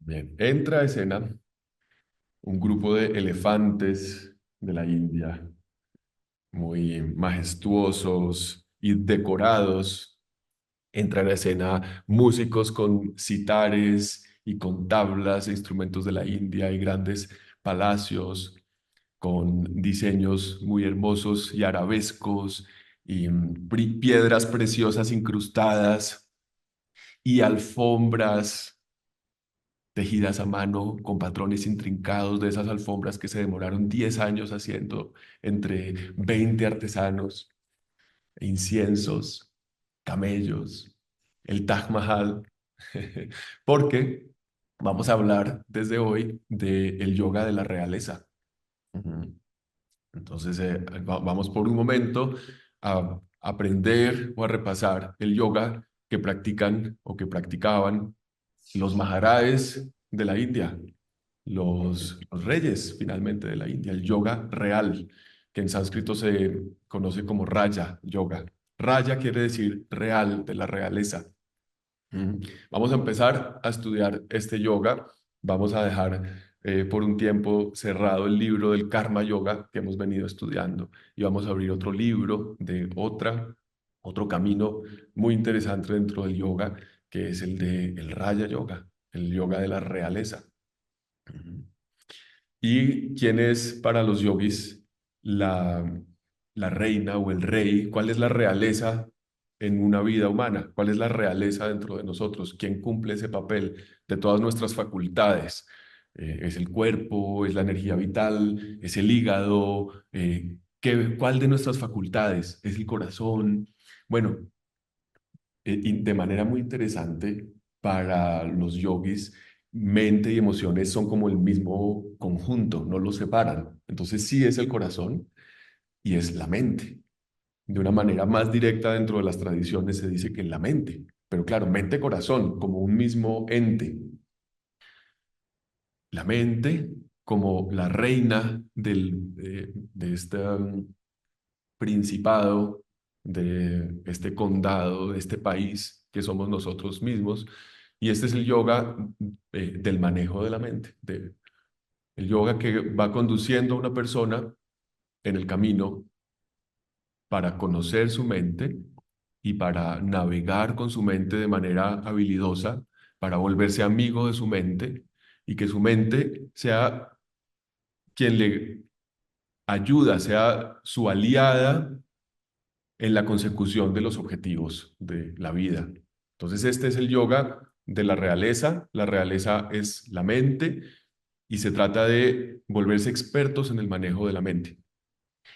Bien, entra a escena un grupo de elefantes de la India, muy majestuosos y decorados. Entran a escena músicos con citares y con tablas e instrumentos de la India y grandes palacios con diseños muy hermosos y arabescos y piedras preciosas incrustadas y alfombras tejidas a mano con patrones intrincados de esas alfombras que se demoraron 10 años haciendo entre 20 artesanos, inciensos, camellos, el Taj Mahal, porque vamos a hablar desde hoy del yoga de la realeza. Ujú. Entonces, vamos por un momento a aprender o a repasar el yoga que practican o que practicaban los maharajes de la India, los reyes finalmente de la India, el yoga real, que en sánscrito se conoce como Raya Yoga. Raya quiere decir real, de la realeza. Mm. Vamos a empezar a estudiar este yoga. Vamos a dejar por un tiempo cerrado el libro del Karma Yoga que hemos venido estudiando y vamos a abrir otro libro de otro camino muy interesante dentro del yoga, que es el de el Raya Yoga, el yoga de la realeza. Ujú. ¿Y quién es para los yogis la, la reina o el rey? ¿Cuál es la realeza en una vida humana? ¿Cuál es la realeza dentro de nosotros? ¿Quién cumple ese papel de todas nuestras facultades? ¿Es el cuerpo? ¿Es la energía vital? ¿Es el hígado? ¿Cuál de nuestras facultades? ¿Es el corazón? Bueno, y de manera muy interesante para los yogis, mente y emociones son como el mismo conjunto, no los separan. Entonces sí es el corazón y es la mente. De una manera más directa dentro de las tradiciones se dice que es la mente, pero claro, mente-corazón como un mismo ente. La mente como la reina de este principado, de este condado, de este país que somos nosotros mismos. Y este es el yoga del manejo de la mente, el yoga que va conduciendo a una persona en el camino para conocer su mente y para navegar con su mente de manera habilidosa, para volverse amigo de su mente y que su mente sea quien le ayuda, sea su aliada en la consecución de los objetivos de la vida. Entonces, este es el yoga de la realeza. La realeza es la mente y se trata de volverse expertos en el manejo de la mente.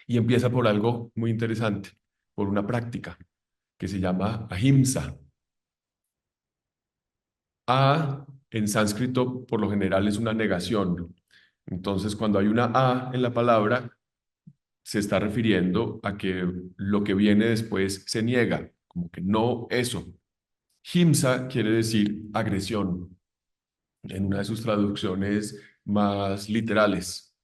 Y empieza por algo muy interesante, por una práctica que se llama ahimsa. A en sánscrito por lo general es una negación. Entonces, cuando hay una A en la palabra, se está refiriendo a que lo que viene después se niega, como que no eso. Himsa quiere decir agresión en una de sus traducciones más literales.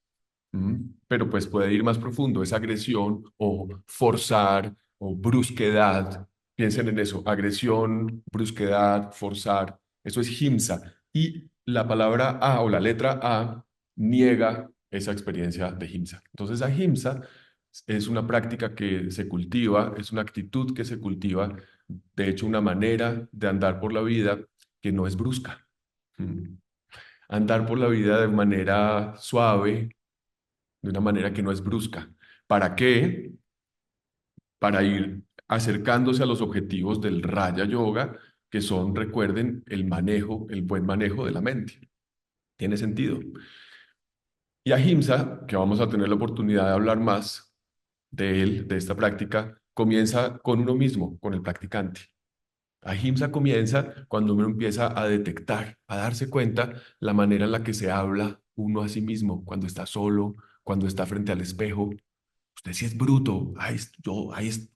Pero pues puede ir más profundo, es agresión o forzar o brusquedad. Piensen en eso, agresión, brusquedad, forzar, eso es himsa. Y la palabra A o la letra A niega esa experiencia de himsa. Entonces, ahimsa es una práctica que se cultiva, es una actitud que se cultiva, de hecho, una manera de andar por la vida que no es brusca. ¿Mm? Andar por la vida de manera suave, de una manera que no es brusca. ¿Para qué? Para ir acercándose a los objetivos del Raya Yoga, que son, recuerden, el manejo, el buen manejo de la mente. ¿Tiene sentido? Y Ahimsa, que vamos a tener la oportunidad de hablar más de él, de esta práctica, comienza con uno mismo, con el practicante. Ahimsa comienza cuando uno empieza a detectar, a darse cuenta la manera en la que se habla uno a sí mismo, cuando está solo, cuando está frente al espejo. Usted sí es bruto,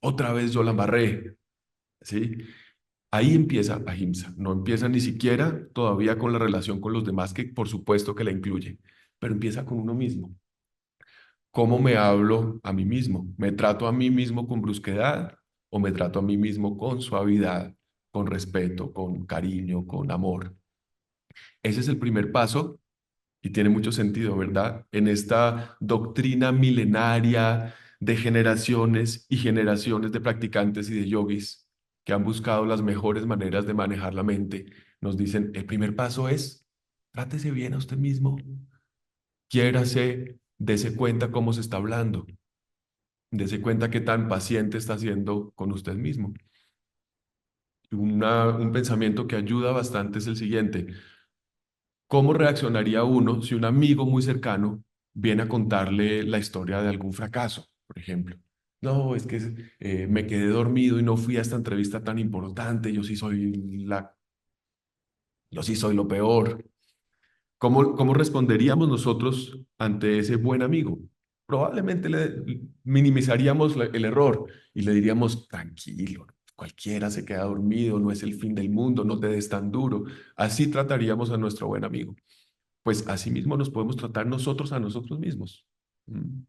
otra vez yo la embarré, ¿sí? Ahí empieza Ahimsa, no empieza ni siquiera todavía con la relación con los demás, que por supuesto que la incluye, pero empieza con uno mismo. ¿Cómo me hablo a mí mismo? ¿Me trato a mí mismo con brusquedad o me trato a mí mismo con suavidad, con respeto, con cariño, con amor? Ese es el primer paso y tiene mucho sentido, ¿verdad? En esta doctrina milenaria de generaciones y generaciones de practicantes y de yogis que han buscado las mejores maneras de manejar la mente, nos dicen, el primer paso es, trátese bien a usted mismo, quiérase, dese cuenta cómo se está hablando, dese cuenta qué tan paciente está siendo con usted mismo. Un pensamiento que ayuda bastante es el siguiente. ¿Cómo reaccionaría uno si un amigo muy cercano viene a contarle la historia de algún fracaso, por ejemplo? No, es que me quedé dormido y no fui a esta entrevista tan importante, yo sí soy lo peor. ¿Cómo responderíamos nosotros ante ese buen amigo? Probablemente le minimizaríamos el error y le diríamos, tranquilo, cualquiera se queda dormido, no es el fin del mundo, no te des tan duro. Así trataríamos a nuestro buen amigo. Pues así mismo nos podemos tratar nosotros a nosotros mismos. ¿Mm?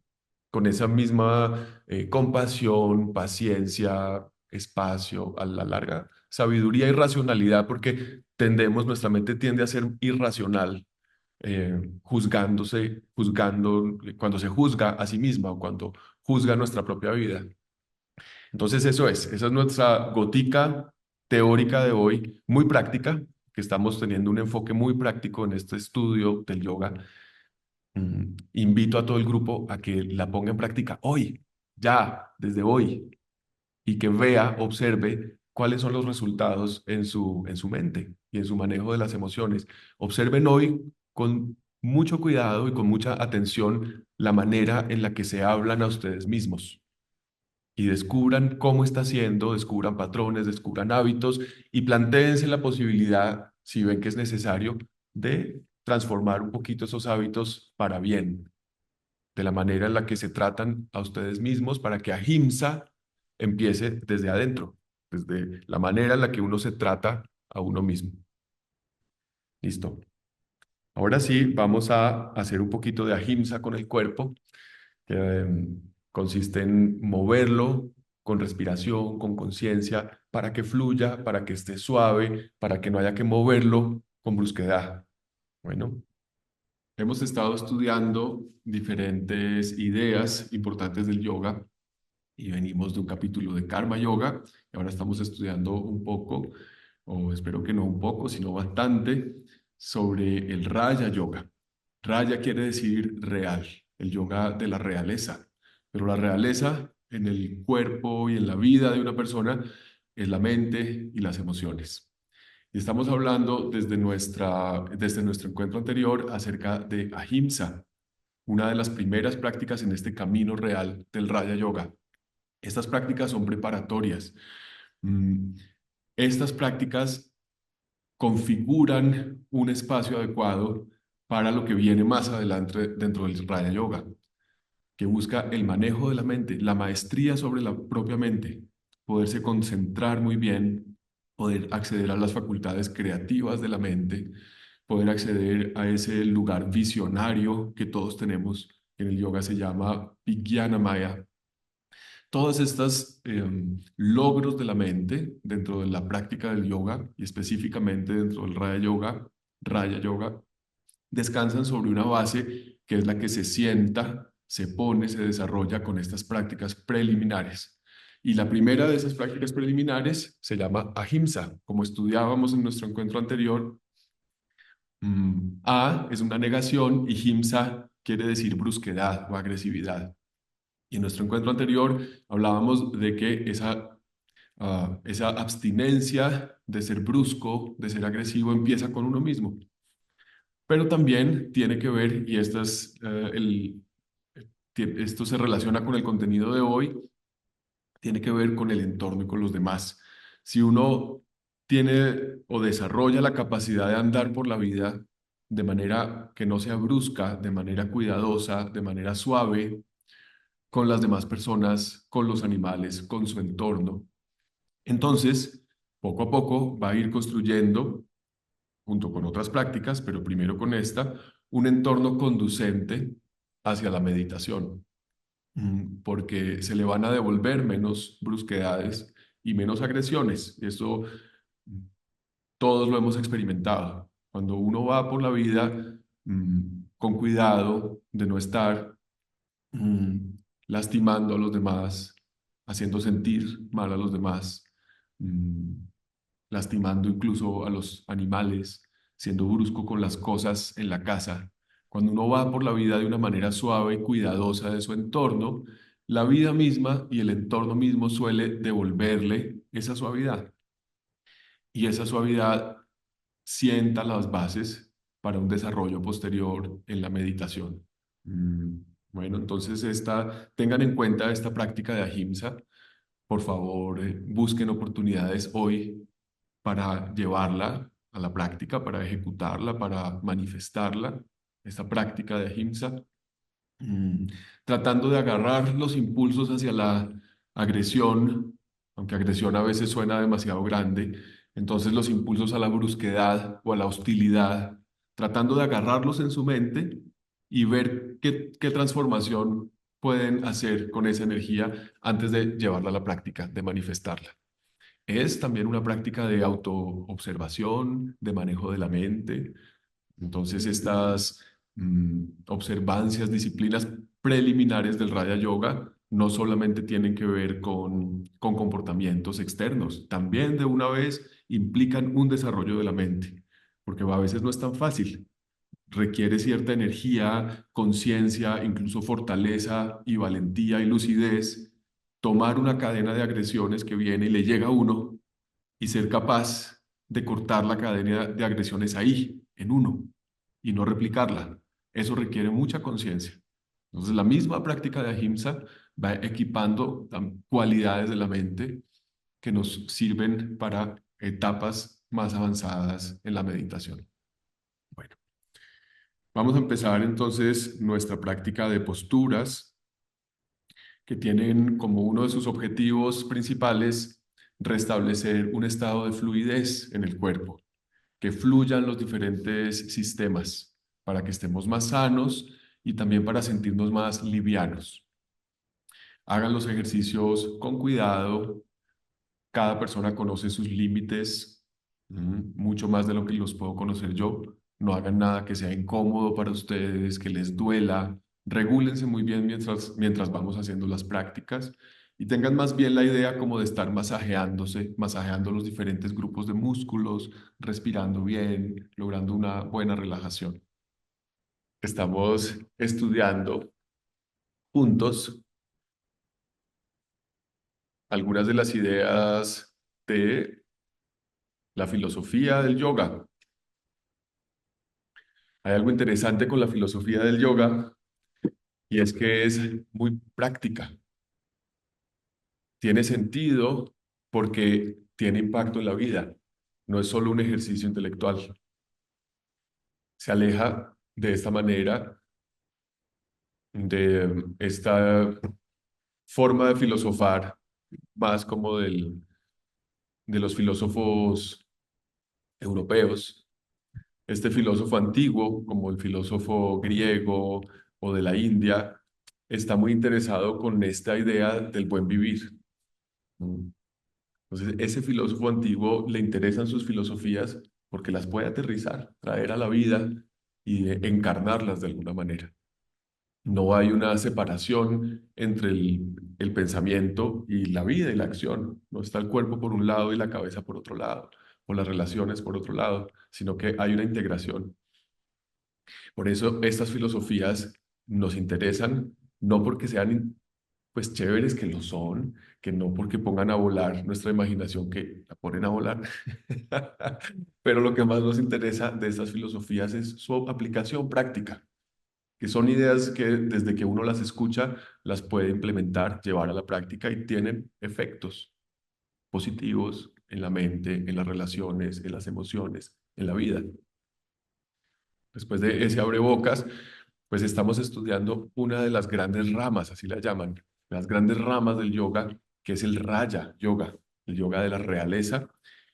Con esa misma compasión, paciencia, espacio, a la larga, sabiduría y racionalidad, porque nuestra mente tiende a ser irracional, juzgando, cuando se juzga a sí misma o cuando juzga nuestra propia vida. Entonces esa es nuestra gotica teórica de hoy, muy práctica, que estamos teniendo un enfoque muy práctico en este estudio del yoga. Invito a todo el grupo a que la ponga en práctica hoy, ya, desde hoy, y que vea, observe cuáles son los resultados en su mente y en su manejo de las emociones. Observen hoy con mucho cuidado y con mucha atención la manera en la que se hablan a ustedes mismos y descubran cómo está haciendo, descubran patrones, descubran hábitos y plantéense la posibilidad, si ven que es necesario, de transformar un poquito esos hábitos para bien, de la manera en la que se tratan a ustedes mismos para que Ahimsa empiece desde adentro, desde la manera en la que uno se trata a uno mismo. Listo. Ahora sí, vamos a hacer un poquito de Ahimsa con el cuerpo, que consiste en moverlo con respiración, con conciencia, para que fluya, para que esté suave, para que no haya que moverlo con brusquedad. Bueno, hemos estado estudiando diferentes ideas importantes del yoga y venimos de un capítulo de Karma Yoga y ahora estamos estudiando un poco, o espero que no un poco, sino bastante, sobre el Raya Yoga. Raya quiere decir real, el yoga de la realeza, pero la realeza en el cuerpo y en la vida de una persona es la mente y las emociones. Y estamos hablando desde nuestro encuentro anterior acerca de Ahimsa, una de las primeras prácticas en este camino real del Raya Yoga. Estas prácticas son preparatorias. Mm, Estas prácticas configuran un espacio adecuado para lo que viene más adelante dentro del Raya Yoga, que busca el manejo de la mente, la maestría sobre la propia mente, poderse concentrar muy bien, poder acceder a las facultades creativas de la mente, poder acceder a ese lugar visionario que todos tenemos, que en el yoga se llama Vijnana Maya. Todas estas logros de la mente dentro de la práctica del yoga y específicamente dentro del Raya Yoga, descansan sobre una base que es la que se sienta, se pone, se desarrolla con estas prácticas preliminares. Y la primera de esas prácticas preliminares se llama ahimsa. Como estudiábamos en nuestro encuentro anterior, a es una negación y himsa quiere decir brusquedad o agresividad. Y en nuestro encuentro anterior hablábamos de que esa abstinencia de ser brusco, de ser agresivo, empieza con uno mismo. Pero también tiene que ver, y esto se relaciona con el contenido de hoy, tiene que ver con el entorno y con los demás. Si uno tiene o desarrolla la capacidad de andar por la vida de manera que no sea brusca, de manera cuidadosa, de manera suave, con las demás personas, con los animales, con su entorno, entonces, poco a poco va a ir construyendo, junto con otras prácticas, pero primero con esta, un entorno conducente hacia la meditación, porque se le van a devolver menos brusquedades y menos agresiones. Eso todos lo hemos experimentado. Cuando uno va por la vida con cuidado de no estar mm, lastimando a los demás, haciendo sentir mal a los demás, mm, lastimando incluso a los animales, siendo brusco con las cosas en la casa. Cuando uno va por la vida de una manera suave y cuidadosa de su entorno, la vida misma y el entorno mismo suele devolverle esa suavidad. Y esa suavidad sienta las bases para un desarrollo posterior en la meditación. Mm, Bueno, entonces tengan en cuenta esta práctica de ahimsa. Por favor, busquen oportunidades hoy para llevarla a la práctica, para ejecutarla, para manifestarla, esta práctica de ahimsa, mm, tratando de agarrar los impulsos hacia la agresión, aunque agresión a veces suena demasiado grande, entonces los impulsos a la brusquedad o a la hostilidad, tratando de agarrarlos en su mente y ver qué transformación pueden hacer con esa energía antes de llevarla a la práctica, de manifestarla. Es también una práctica de autoobservación, de manejo de la mente. Entonces, estas observancias, disciplinas preliminares del Raja Yoga no solamente tienen que ver con comportamientos externos, también de una vez implican un desarrollo de la mente, porque a veces no es tan fácil. Requiere cierta energía, conciencia, incluso fortaleza y valentía y lucidez, tomar una cadena de agresiones que viene y le llega a uno y ser capaz de cortar la cadena de agresiones ahí, en uno, y no replicarla. Eso requiere mucha conciencia. Entonces, la misma práctica de ahimsa va equipando cualidades de la mente que nos sirven para etapas más avanzadas en la meditación. Bueno, vamos a empezar entonces nuestra práctica de posturas que tienen como uno de sus objetivos principales restablecer un estado de fluidez en el cuerpo, que fluyan los diferentes sistemas para que estemos más sanos y también para sentirnos más livianos. Hagan los ejercicios con cuidado. Cada persona conoce sus límites, mucho más de lo que los puedo conocer yo. No hagan nada que sea incómodo para ustedes, que les duela. Regúlense muy bien mientras vamos haciendo las prácticas y tengan más bien la idea como de estar masajeándose, masajeando los diferentes grupos de músculos, respirando bien, logrando una buena relajación. Estamos estudiando juntos algunas de las ideas de la filosofía del yoga. Hay algo interesante con la filosofía del yoga y es que es muy práctica. Tiene sentido porque tiene impacto en la vida. No es solo un ejercicio intelectual. Se aleja de esta manera, de esta forma de filosofar, más como de los filósofos europeos. Este filósofo antiguo, como el filósofo griego o de la India, está muy interesado con esta idea del buen vivir. ¿No? Entonces, ese filósofo antiguo le interesan sus filosofías porque las puede aterrizar, traer a la vida y encarnarlas de alguna manera. No hay una separación entre el pensamiento y la vida y la acción. No está el cuerpo por un lado y la cabeza por otro lado, o las relaciones por otro lado, sino que hay una integración. Por eso estas filosofías nos interesan, no porque sean pues chéveres que lo son, que no porque pongan a volar nuestra imaginación, que la ponen a volar, pero lo que más nos interesa de estas filosofías es su aplicación práctica, que son ideas que desde que uno las escucha, las puede implementar, llevar a la práctica y tienen efectos positivos en la mente, en las relaciones, en las emociones, en la vida. Después de ese abrebocas, pues estamos estudiando una de las grandes ramas, así la llaman, las grandes ramas del yoga, que es el Raja Yoga, el yoga de la realeza.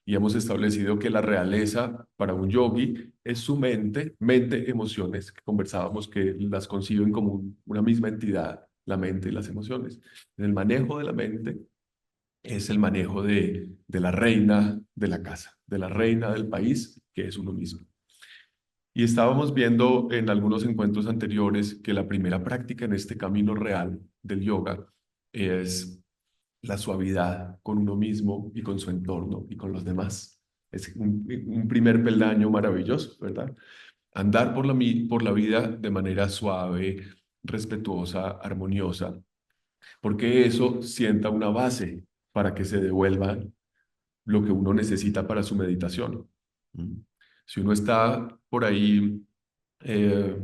Y hemos establecido que la realeza para un yogi es su mente, emociones, que conversábamos que las conciben como una misma entidad, la mente y las emociones. En el manejo de la mente es el manejo de la reina de la casa, de la reina del país, que es uno mismo. Y estábamos viendo en algunos encuentros anteriores que la primera práctica en este camino real del yoga es la suavidad con uno mismo y con su entorno y con los demás. Es un primer peldaño maravilloso, ¿verdad? Andar por la vida de manera suave, respetuosa, armoniosa, porque eso sienta una base para que se devuelva lo que uno necesita para su meditación. ¿Mm? Si uno está por ahí eh,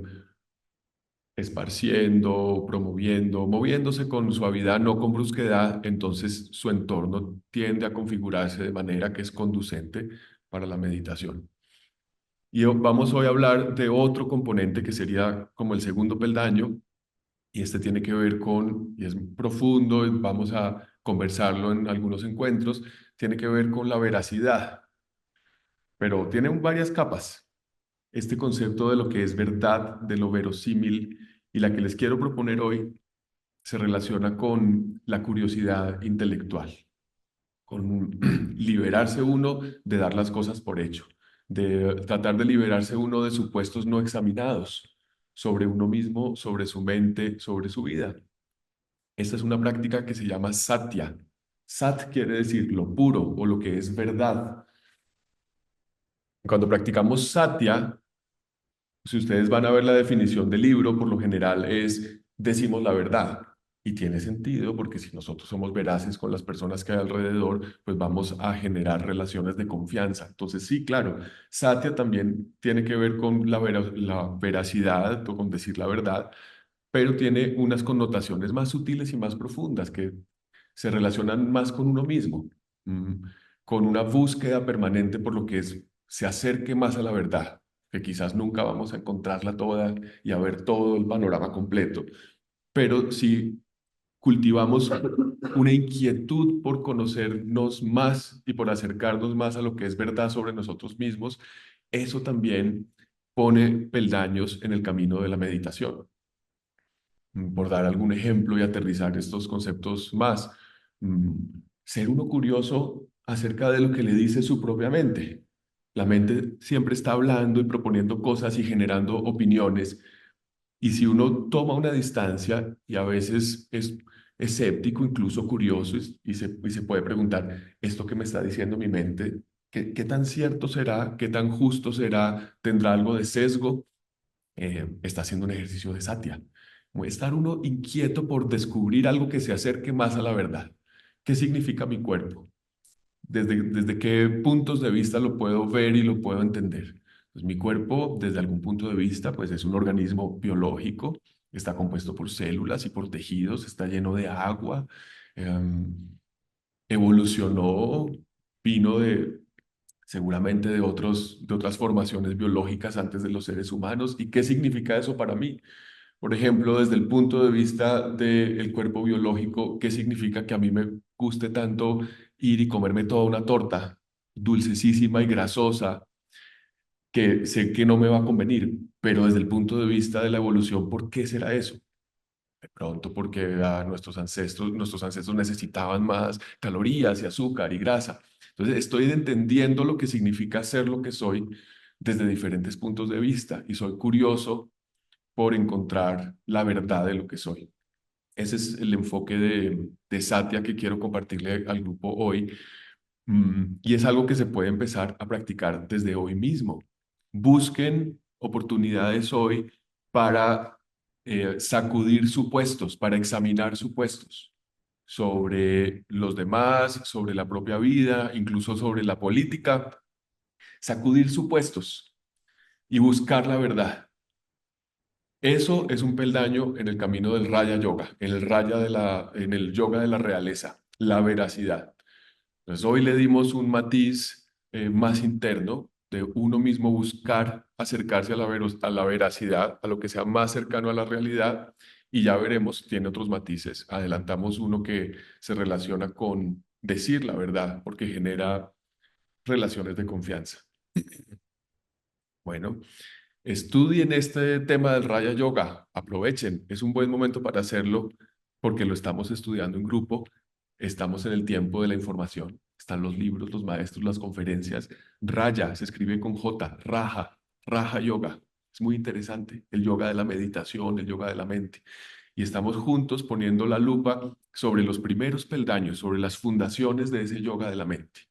esparciendo, promoviendo, moviéndose con suavidad, no con brusquedad, entonces su entorno tiende a configurarse de manera que es conducente para la meditación. Y vamos hoy a hablar de otro componente que sería como el segundo peldaño, y este tiene que ver con, y es profundo, y vamos a conversarlo en algunos encuentros, tiene que ver con la veracidad, pero tiene varias capas. Este concepto de lo que es verdad, de lo verosímil, y la que les quiero proponer hoy se relaciona con la curiosidad intelectual, con liberarse uno de dar las cosas por hecho, de tratar de liberarse uno de supuestos no examinados sobre uno mismo, sobre su mente, sobre su vida. Esta es una práctica que se llama satya. Sat quiere decir lo puro o lo que es verdad. Cuando practicamos satya, si ustedes van a ver la definición del libro, por lo general es decimos la verdad. Y tiene sentido porque si nosotros somos veraces con las personas que hay alrededor, pues vamos a generar relaciones de confianza. Entonces, sí, claro, Satya también tiene que ver con la veracidad o con decir la verdad, pero tiene unas connotaciones más sutiles y más profundas que se relacionan más con uno mismo, mm, con una búsqueda permanente por lo que se acerque más a la verdad, que quizás nunca vamos a encontrarla toda y a ver todo el panorama completo, pero si cultivamos una inquietud por conocernos más y por acercarnos más a lo que es verdad sobre nosotros mismos, eso también pone peldaños en el camino de la meditación. Por dar algún ejemplo y aterrizar estos conceptos más, mm, ser uno curioso acerca de lo que le dice su propia mente. La mente siempre está hablando y proponiendo cosas y generando opiniones, y si uno toma una distancia y a veces es escéptico, incluso curioso, y se puede preguntar, ¿esto que me está diciendo mi mente, qué tan cierto será? ¿Qué tan justo será? ¿Tendrá algo de sesgo? Está haciendo un ejercicio de satya. Como estar uno inquieto por descubrir algo que se acerque más a la verdad. ¿Qué significa mi cuerpo? ¿Desde qué puntos de vista lo puedo ver y lo puedo entender? Pues mi cuerpo, desde algún punto de vista, pues es un organismo biológico, está compuesto por células y por tejidos, está lleno de agua, em, evolucionó, vino seguramente de otras formaciones biológicas antes de los seres humanos. ¿Y qué significa eso para mí? Por ejemplo, desde el punto de vista del cuerpo biológico, ¿qué significa que a mí me guste tanto ir y comerme toda una torta dulcesísima y grasosa, que sé que no me va a convenir? Pero desde el punto de vista de la evolución, ¿por qué será eso? De pronto porque nuestros ancestros necesitaban más calorías y azúcar y grasa. Entonces estoy entendiendo lo que significa ser lo que soy desde diferentes puntos de vista y soy curioso por encontrar la verdad de lo que soy. Ese es el enfoque de Satya que quiero compartirle al grupo hoy. Y es algo que se puede empezar a practicar desde hoy mismo. Busquen oportunidades hoy para sacudir supuestos, para examinar supuestos sobre los demás, sobre la propia vida, incluso sobre la política. Sacudir supuestos y buscar la verdad. Eso es un peldaño en el camino del Raya Yoga, en el yoga de la realeza, la veracidad. Entonces hoy le dimos un matiz más interno de uno mismo buscar acercarse a a la veracidad, a lo que sea más cercano a la realidad, y ya veremos, tiene otros matices. Adelantamos uno que se relaciona con decir la verdad, porque genera relaciones de confianza. Bueno, estudien este tema del Raya Yoga, aprovechen, es un buen momento para hacerlo porque lo estamos estudiando en grupo, estamos en el tiempo de la información, están los libros, los maestros, las conferencias. Raya se escribe con J, Raja, Raja Yoga. Es muy interesante, el yoga de la meditación, el yoga de la mente. Y estamos juntos poniendo la lupa sobre los primeros peldaños, sobre las fundaciones de ese yoga de la mente.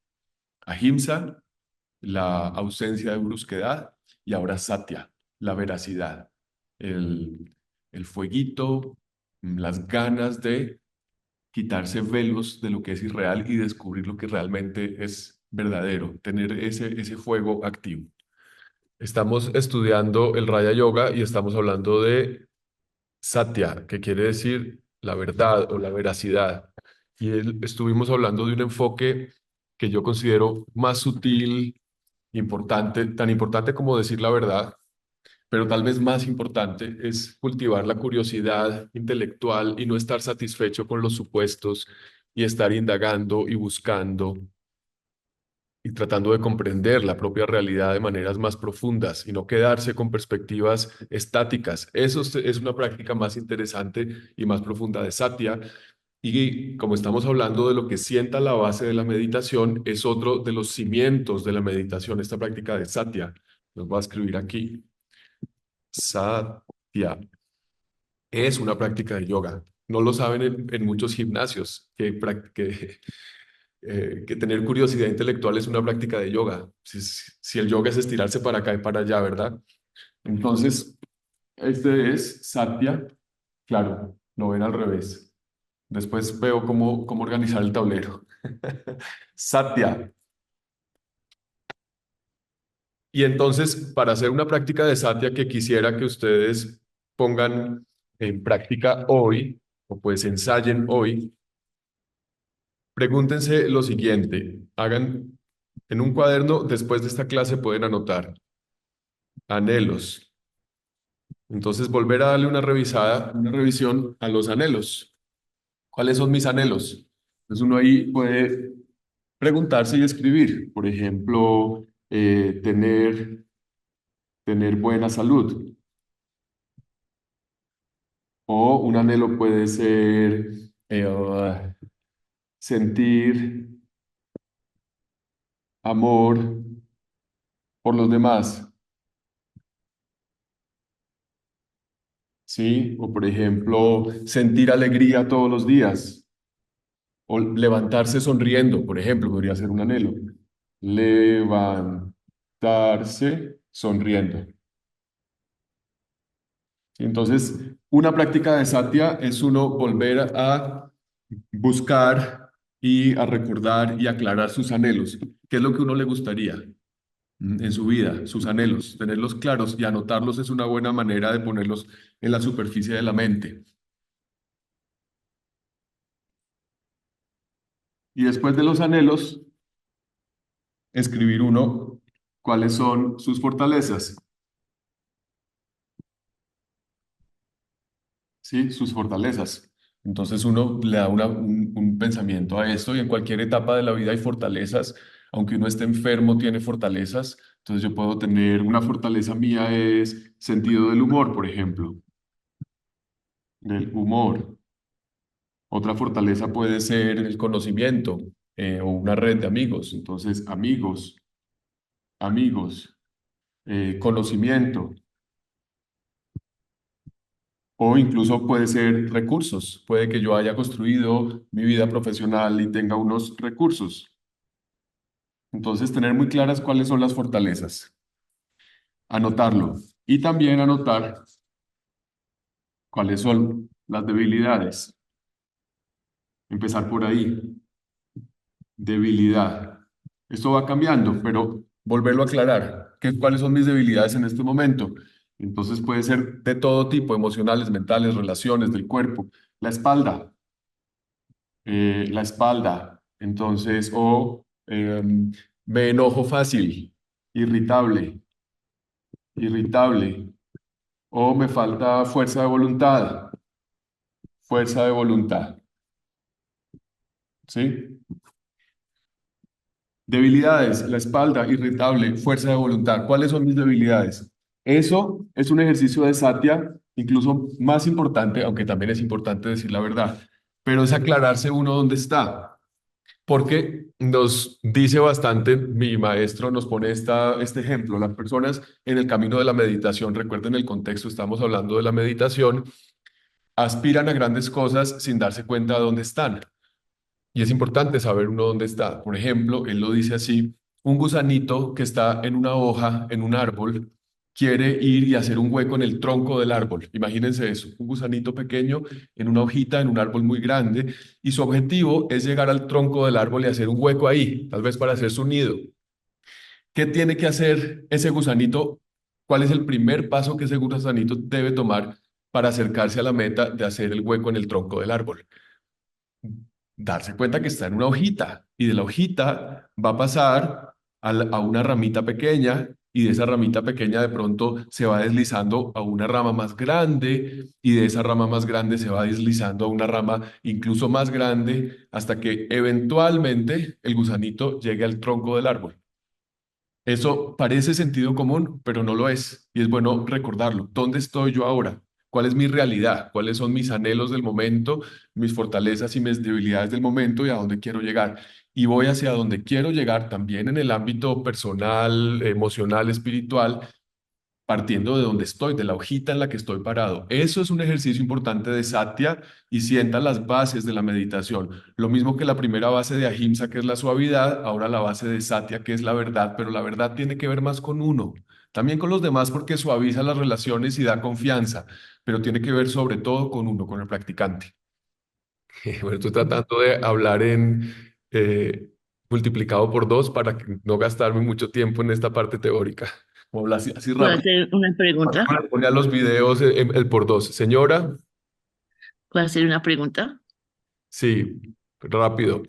Ahimsa, la ausencia de brusquedad, y ahora satya, la veracidad, el fueguito, las ganas de quitarse velos de lo que es irreal y descubrir lo que realmente es verdadero, tener ese fuego activo. Estamos estudiando el Raya Yoga y estamos hablando de Satya, que quiere decir la verdad o la veracidad. Y estuvimos hablando de un enfoque que yo considero más sutil, importante, tan importante como decir la verdad, pero tal vez más importante es cultivar la curiosidad intelectual y no estar satisfecho con los supuestos y estar indagando y buscando y tratando de comprender la propia realidad de maneras más profundas y no quedarse con perspectivas estáticas. Eso es una práctica más interesante y más profunda de Satya. Y como estamos hablando de lo que sienta la base de la meditación, es otro de los cimientos de la meditación, esta práctica de Satya. Los voy a escribir aquí. Satya es una práctica de yoga. No lo saben en muchos gimnasios que tener curiosidad intelectual es una práctica de yoga. Si el yoga es estirarse para acá y para allá, ¿verdad? Entonces, este es Satya. Claro, lo ven al revés. Después veo cómo organizar el tablero. Satya. Y entonces, para hacer una práctica de Satya que quisiera que ustedes pongan en práctica hoy, o pues ensayen hoy, pregúntense lo siguiente. Hagan en un cuaderno, después de esta clase pueden anotar anhelos. Entonces, volver a darle una revisada, una revisión a los anhelos. ¿Cuáles son mis anhelos? Entonces, uno ahí puede preguntarse y escribir. Por ejemplo, tener buena salud. O un anhelo puede ser sentir amor por los demás, ¿sí? O por ejemplo, sentir alegría todos los días. O levantarse sonriendo, por ejemplo, podría ser un anhelo. Levantarse sonriendo. Entonces, una práctica de satya es uno volver a buscar y a recordar y aclarar sus anhelos. ¿Qué es lo que uno le gustaría en su vida, sus anhelos? Tenerlos claros y anotarlos es una buena manera de ponerlos en la superficie de la mente. Y después de los anhelos, escribir uno cuáles son sus fortalezas. ¿Sí? Sus fortalezas. Entonces uno le da un pensamiento a esto y en cualquier etapa de la vida hay fortalezas. Aunque uno esté enfermo, tiene fortalezas. Entonces yo puedo tener una fortaleza mía es sentido del humor, por ejemplo, del humor. Otra fortaleza puede ser el conocimiento o una red de amigos. Entonces, amigos, conocimiento. O incluso puede ser recursos. Puede que yo haya construido mi vida profesional y tenga unos recursos. Entonces, tener muy claras cuáles son las fortalezas. Anotarlo. Y también anotar cuáles son las debilidades. Empezar por ahí. Debilidad. Esto va cambiando, pero volverlo a aclarar. ¿Cuáles son mis debilidades en este momento? Entonces puede ser de todo tipo, emocionales, mentales, relaciones, del cuerpo. La espalda. La espalda. Entonces, me enojo fácil, irritable, irritable. O me falta fuerza de voluntad. ¿Sí? Debilidades, la espalda, irritable, fuerza de voluntad. ¿Cuáles son mis debilidades? Eso es un ejercicio de satya, incluso más importante, aunque también es importante decir la verdad, pero es aclararse uno dónde está. Porque nos dice bastante, mi maestro nos pone este ejemplo, las personas en el camino de la meditación, recuerden el contexto, estamos hablando de la meditación, aspiran a grandes cosas sin darse cuenta de dónde están. Y es importante saber uno dónde está. Por ejemplo, él lo dice así, un gusanito que está en una hoja, en un árbol, quiere ir y hacer un hueco en el tronco del árbol. Imagínense eso, un gusanito pequeño en una hojita, en un árbol muy grande, y su objetivo es llegar al tronco del árbol y hacer un hueco ahí, tal vez para hacer su nido. ¿Qué tiene que hacer ese gusanito? ¿Cuál es el primer paso que ese gusanito debe tomar para acercarse a la meta de hacer el hueco en el tronco del árbol? Darse cuenta que está en una hojita y de la hojita va a pasar a una ramita pequeña y de esa ramita pequeña de pronto se va deslizando a una rama más grande y de esa rama más grande se va deslizando a una rama incluso más grande hasta que eventualmente el gusanito llegue al tronco del árbol. Eso parece sentido común, pero no lo es. Y es bueno recordarlo. ¿Dónde estoy yo ahora? ¿Cuál es mi realidad? ¿Cuáles son mis anhelos del momento, mis fortalezas y mis debilidades del momento y a dónde quiero llegar? Y voy hacia donde quiero llegar también en el ámbito personal, emocional, espiritual, partiendo de donde estoy, de la hojita en la que estoy parado. Eso es un ejercicio importante de Satya y sienta las bases de la meditación. Lo mismo que la primera base de Ahimsa, que es la suavidad, ahora la base de Satya, que es la verdad, pero la verdad tiene que ver más con uno, también con los demás porque suaviza las relaciones y da confianza, pero tiene que ver sobre todo con uno, con el practicante. Bueno, estoy tratando de hablar en multiplicado por dos para no gastarme mucho tiempo en esta parte teórica. Como habla así ¿Puedo rápido. hacer una pregunta? Pone a los videos el por dos. Señora, ¿Puedo hacer una pregunta? sí, rápido.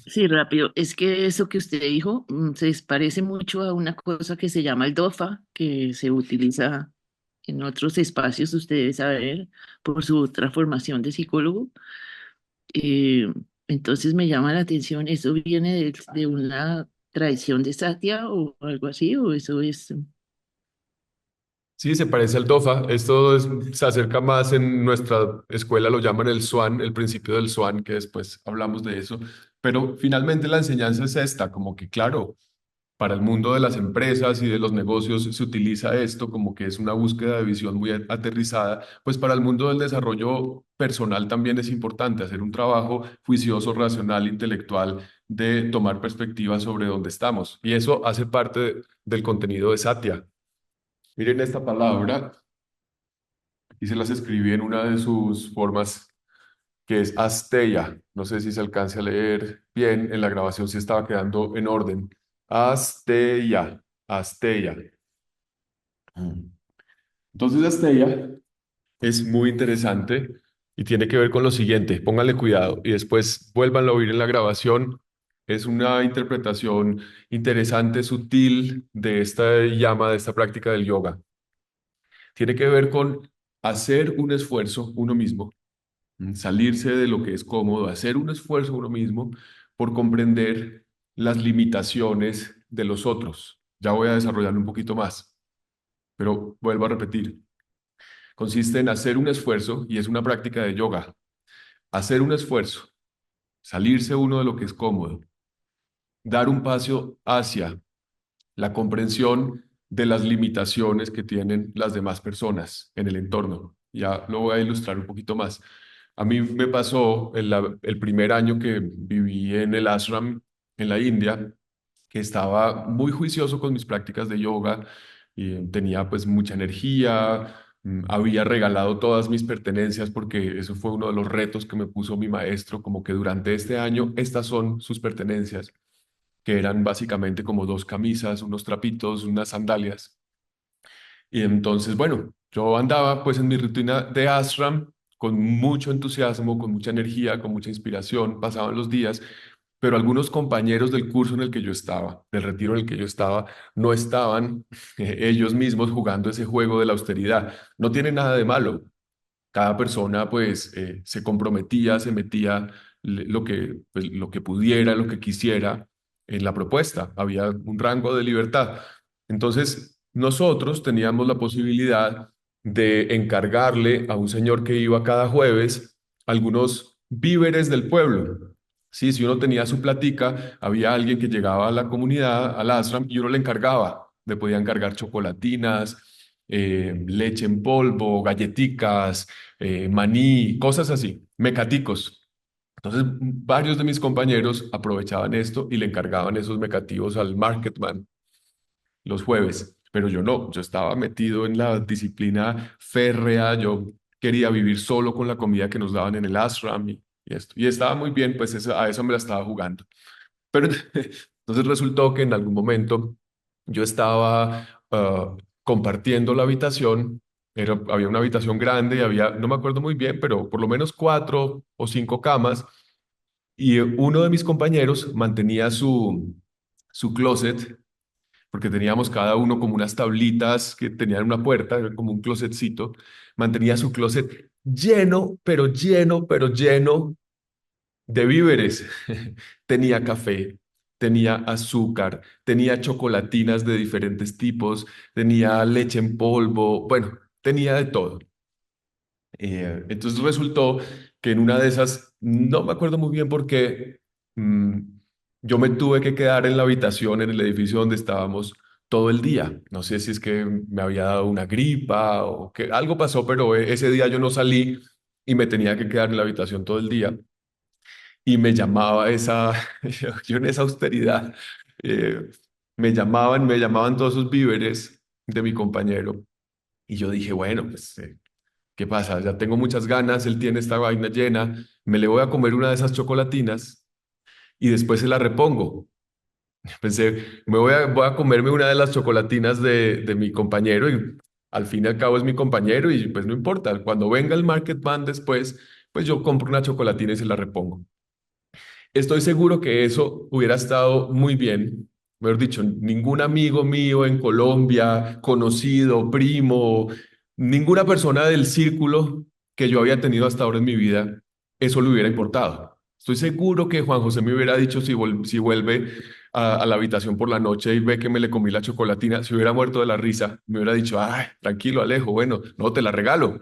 Sí, rápido. Es que eso que usted dijo se parece mucho a una cosa que se llama el DOFA, que se utiliza en otros espacios, usted debe saber, por su transformación de psicólogo. Eh, entonces me llama la atención, ¿eso viene de una tradición de Satya o algo así? ¿O eso es...? Sí, se parece al DOFA. Se acerca más en nuestra escuela, lo llaman el SWAN, el principio del SWAN, que después hablamos de eso. Pero finalmente la enseñanza es esta, como que claro, para el mundo de las empresas y de los negocios se utiliza esto como que es una búsqueda de visión muy aterrizada, pues para el mundo del desarrollo personal también es importante hacer un trabajo juicioso, racional, intelectual, de tomar perspectiva sobre dónde estamos. Y eso hace parte del contenido de Satya. Miren esta palabra, y se las escribí en una de sus formas, que es asteya. No sé si se alcance a leer bien, en la grabación si estaba quedando en orden. Asteya, asteya. Mm. Entonces, asteya es muy interesante y tiene que ver con lo siguiente. Pónganle cuidado y después vuélvanlo a oír en la grabación. Es una interpretación interesante, sutil de esta llama, de esta práctica del yoga. Tiene que ver con hacer un esfuerzo uno mismo, salirse de lo que es cómodo, hacer un esfuerzo uno mismo por comprender las limitaciones de los otros. Ya voy a desarrollarlo un poquito más, pero vuelvo a repetir. Consiste en hacer un esfuerzo y es una práctica de yoga. Hacer un esfuerzo, salirse uno de lo que es cómodo, dar un paso hacia la comprensión de las limitaciones que tienen las demás personas en el entorno. Ya lo voy a ilustrar un poquito más. A mí me pasó el primer año que viví en el ashram en la India, que estaba muy juicioso con mis prácticas de yoga y tenía pues mucha energía, había regalado todas mis pertenencias porque eso fue uno de los retos que me puso mi maestro, como que durante este año estas son sus pertenencias, que eran básicamente como dos camisas, unos trapitos, unas sandalias. Y entonces, bueno, yo andaba pues en mi rutina de ashram con mucho entusiasmo, con mucha energía, con mucha inspiración, pasaban los días, pero algunos compañeros del curso en el que yo estaba, del retiro en el que yo estaba, no estaban ellos mismos jugando ese juego de la austeridad. No tiene nada de malo, cada persona pues se comprometía, se metía lo que pudiera, lo que quisiera en la propuesta. Había un rango de libertad. Entonces, nosotros teníamos la posibilidad de encargarle a un señor que iba cada jueves algunos víveres del pueblo. Sí, si uno tenía su platica, había alguien que llegaba a la comunidad, al ashram, y uno le encargaba. Le podían cargar chocolatinas, leche en polvo, galleticas, maní, cosas así, mecaticos. Entonces, varios de mis compañeros aprovechaban esto y le encargaban esos mecativos al marketman los jueves, pero yo no, yo estaba metido en la disciplina férrea, yo quería vivir solo con la comida que nos daban en el ashram y esto. Y estaba muy bien, pues a eso me la estaba jugando. Pero entonces resultó que en algún momento yo estaba compartiendo la habitación, había una habitación grande y había, no me acuerdo muy bien, pero por lo menos 4 o 5 camas, y uno de mis compañeros mantenía su closet porque teníamos cada uno como unas tablitas que tenían una puerta, era como un closetcito, mantenía su closet lleno, pero lleno, pero lleno de víveres. Tenía café, tenía azúcar, tenía chocolatinas de diferentes tipos, tenía leche en polvo, bueno, tenía de todo. Entonces resultó que en una de esas, no me acuerdo muy bien por qué, mm, yo me tuve que quedar en la habitación, en el edificio donde estábamos todo el día. No sé si es que me había dado una gripa o que algo pasó, pero ese día yo no salí y me tenía que quedar en la habitación todo el día. Y me llamaba esa, yo en esa austeridad, eh, me llamaban todos esos víveres de mi compañero. Y yo dije, bueno, pues ¿qué pasa? Ya tengo muchas ganas, él tiene esta vaina llena, me le voy a comer una de esas chocolatinas y después se la repongo. Pensé, voy a comerme una de las chocolatinas de mi compañero y al fin y al cabo es mi compañero y pues no importa, cuando venga el Market Band después, pues yo compro una chocolatina y se la repongo. Estoy seguro que eso hubiera estado muy bien. Mejor dicho, ningún amigo mío en Colombia, conocido, primo, ninguna persona del círculo que yo había tenido hasta ahora en mi vida, eso le hubiera importado. Estoy seguro que Juan José me hubiera dicho si vuelve a la habitación por la noche y ve que me le comí la chocolatina, se hubiera muerto de la risa, me hubiera dicho, ay, tranquilo, Alejo, bueno, no te la regalo.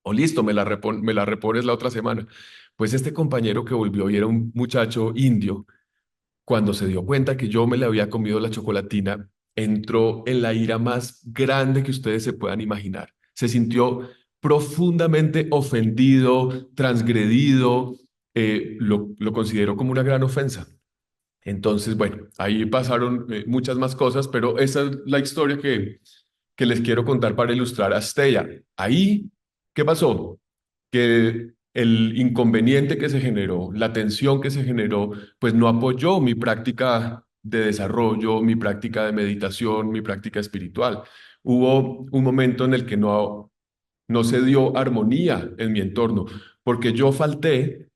O listo, me la repones la otra semana. Pues este compañero que volvió y era un muchacho indio, cuando se dio cuenta que yo me le había comido la chocolatina, entró en la ira más grande que ustedes se puedan imaginar. Se sintió profundamente ofendido, transgredido, lo consideró como una gran ofensa. Entonces, bueno, ahí pasaron muchas más cosas, pero esa es la historia que les quiero contar para ilustrar a Stella. Ahí, ¿qué pasó? Que el inconveniente que se generó, la tensión que se generó, pues no apoyó mi práctica de desarrollo, mi práctica de meditación, mi práctica espiritual. Hubo un momento en el que no se dio armonía en mi entorno, porque yo falté,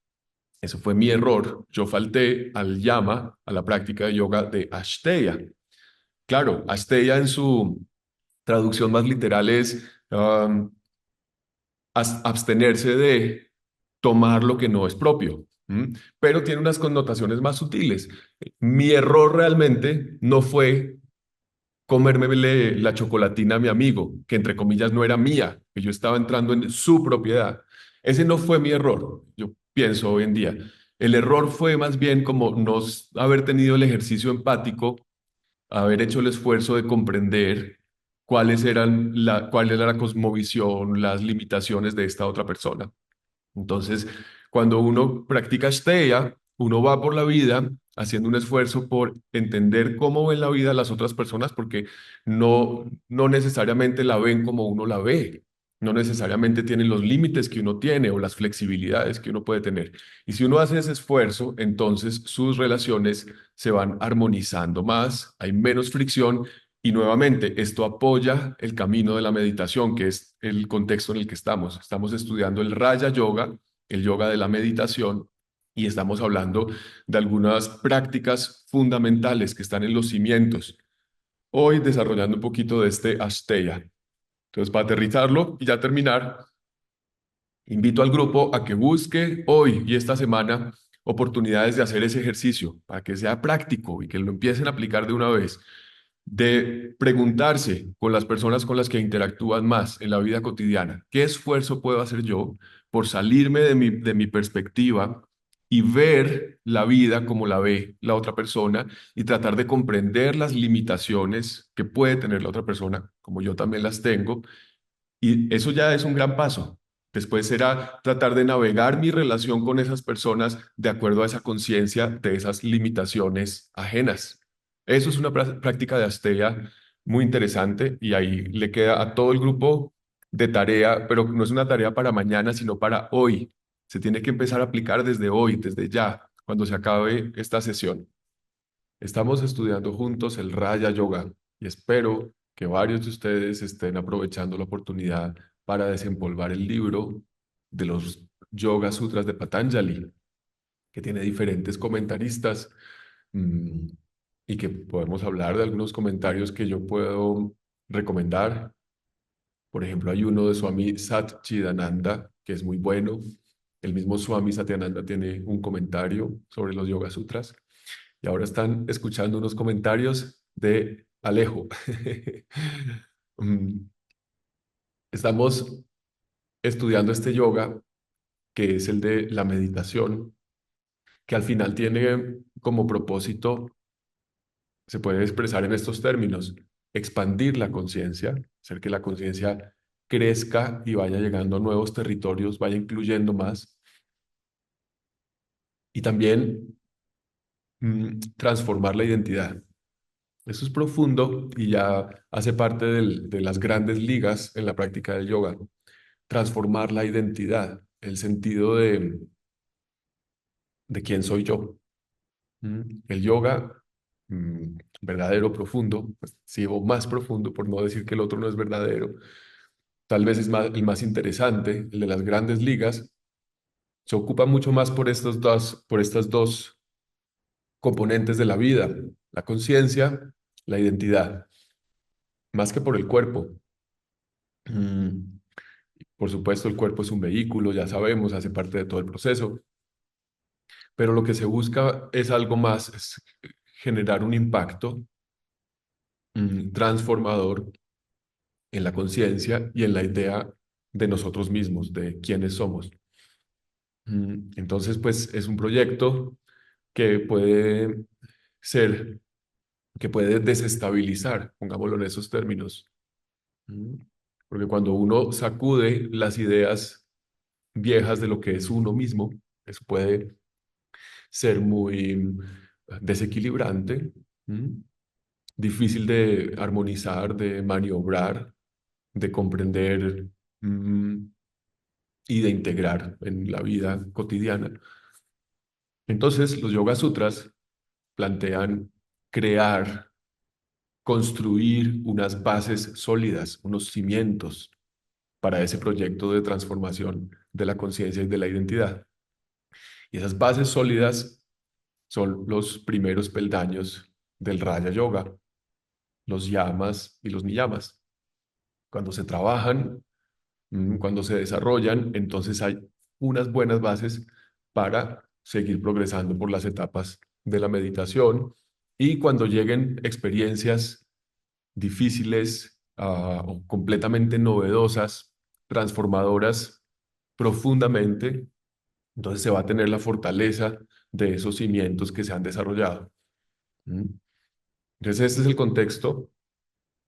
eso fue mi error, yo falté al yama, a la práctica de yoga de Ashteya. Claro, Asteya en su traducción más literal es abstenerse de tomar lo que no es propio, ¿m? Pero tiene unas connotaciones más sutiles. Mi error realmente no fue comerme la chocolatina a mi amigo, que entre comillas no era mía, que yo estaba entrando en su propiedad. Ese no fue mi error, yo pienso hoy en día. El error fue más bien como no haber tenido el ejercicio empático, haber hecho el esfuerzo de comprender cuál era la cosmovisión, las limitaciones de esta otra persona. Entonces, cuando uno practica Steya, uno va por la vida haciendo un esfuerzo por entender cómo ven la vida las otras personas, porque no necesariamente la ven como uno la ve, no necesariamente tienen los límites que uno tiene o las flexibilidades que uno puede tener. Y si uno hace ese esfuerzo, entonces sus relaciones se van armonizando más, hay menos fricción y nuevamente, esto apoya el camino de la meditación, que es el contexto en el que estamos. Estamos estudiando el Raya Yoga, el yoga de la meditación, y estamos hablando de algunas prácticas fundamentales que están en los cimientos. Hoy desarrollando un poquito de este Asteya. Entonces, para aterrizarlo y ya terminar, invito al grupo a que busque hoy y esta semana oportunidades de hacer ese ejercicio para que sea práctico y que lo empiecen a aplicar de una vez, de preguntarse con las personas con las que interactúan más en la vida cotidiana, ¿qué esfuerzo puedo hacer yo por salirme de mi perspectiva y ver la vida como la ve la otra persona y tratar de comprender las limitaciones que puede tener la otra persona, como yo también las tengo, y eso ya es un gran paso. Después será tratar de navegar mi relación con esas personas de acuerdo a esa conciencia de esas limitaciones ajenas. Eso es una práctica de Astea muy interesante y ahí le queda a todo el grupo de tarea, pero no es una tarea para mañana, sino para hoy. Se tiene que empezar a aplicar desde hoy, desde ya, cuando se acabe esta sesión. Estamos estudiando juntos el Raya Yoga y espero que varios de ustedes estén aprovechando la oportunidad para desempolvar el libro de los Yoga Sutras de Patanjali, que tiene diferentes comentaristas, mm, y que podemos hablar de algunos comentarios que yo puedo recomendar. Por ejemplo, hay uno de Swami Satchidananda, que es muy bueno. El mismo Swami Satyananda tiene un comentario sobre los Yoga Sutras. Y ahora están escuchando unos comentarios de Alejo. Mm, Estamos estudiando este yoga, que es el de la meditación, que al final tiene como propósito, se puede expresar en estos términos, expandir la conciencia, hacer que la conciencia crezca y vaya llegando a nuevos territorios, vaya incluyendo más, y también transformar la identidad. Eso es profundo y ya hace parte de las grandes ligas en la práctica del yoga. Transformar la identidad, el sentido de quién soy yo. El yoga verdadero, profundo, pues, sí, o más profundo, por no decir que el otro no es verdadero, tal vez es el más interesante, el de las grandes ligas, se ocupa mucho más por estas dos componentes de la vida, la conciencia, la identidad, más que por el cuerpo. Mm, Por supuesto, el cuerpo es un vehículo, ya sabemos, hace parte de todo el proceso, pero lo que se busca es algo más, es generar un impacto transformador en la conciencia y en la idea de nosotros mismos, de quiénes somos. Entonces, pues es un proyecto que puede ser, que puede desestabilizar, pongámoslo en esos términos. Mm, Porque cuando uno sacude las ideas viejas de lo que es uno mismo, eso puede ser muy desequilibrante, ¿m? Difícil de armonizar, de maniobrar, de comprender, mm, y de integrar en la vida cotidiana. Entonces, los Yoga Sutras plantean crear, construir unas bases sólidas, unos cimientos para ese proyecto de transformación de la conciencia y de la identidad. Y esas bases sólidas son los primeros peldaños del Raya Yoga, los yamas y los niyamas. Cuando se trabajan, cuando se desarrollan, entonces hay unas buenas bases para seguir progresando por las etapas de la meditación y cuando lleguen experiencias difíciles, o completamente novedosas, transformadoras profundamente, entonces se va a tener la fortaleza de esos cimientos que se han desarrollado. ¿Mm? Entonces este es el contexto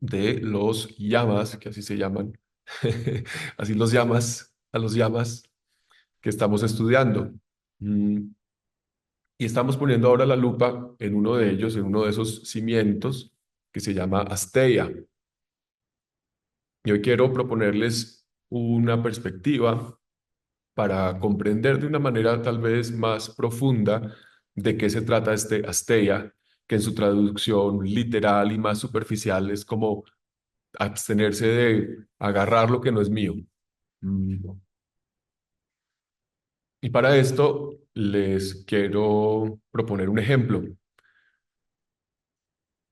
de los yamas, que así se llaman, así los llamas, a los yamas que estamos estudiando. Mm, Y estamos poniendo ahora la lupa en uno de ellos, en uno de esos cimientos que se llama Asteya. Y hoy quiero proponerles una perspectiva para comprender de una manera tal vez más profunda de qué se trata este Asteya, que en su traducción literal y más superficial es como abstenerse de agarrar lo que no es mío. Mm. Y para esto les quiero proponer un ejemplo.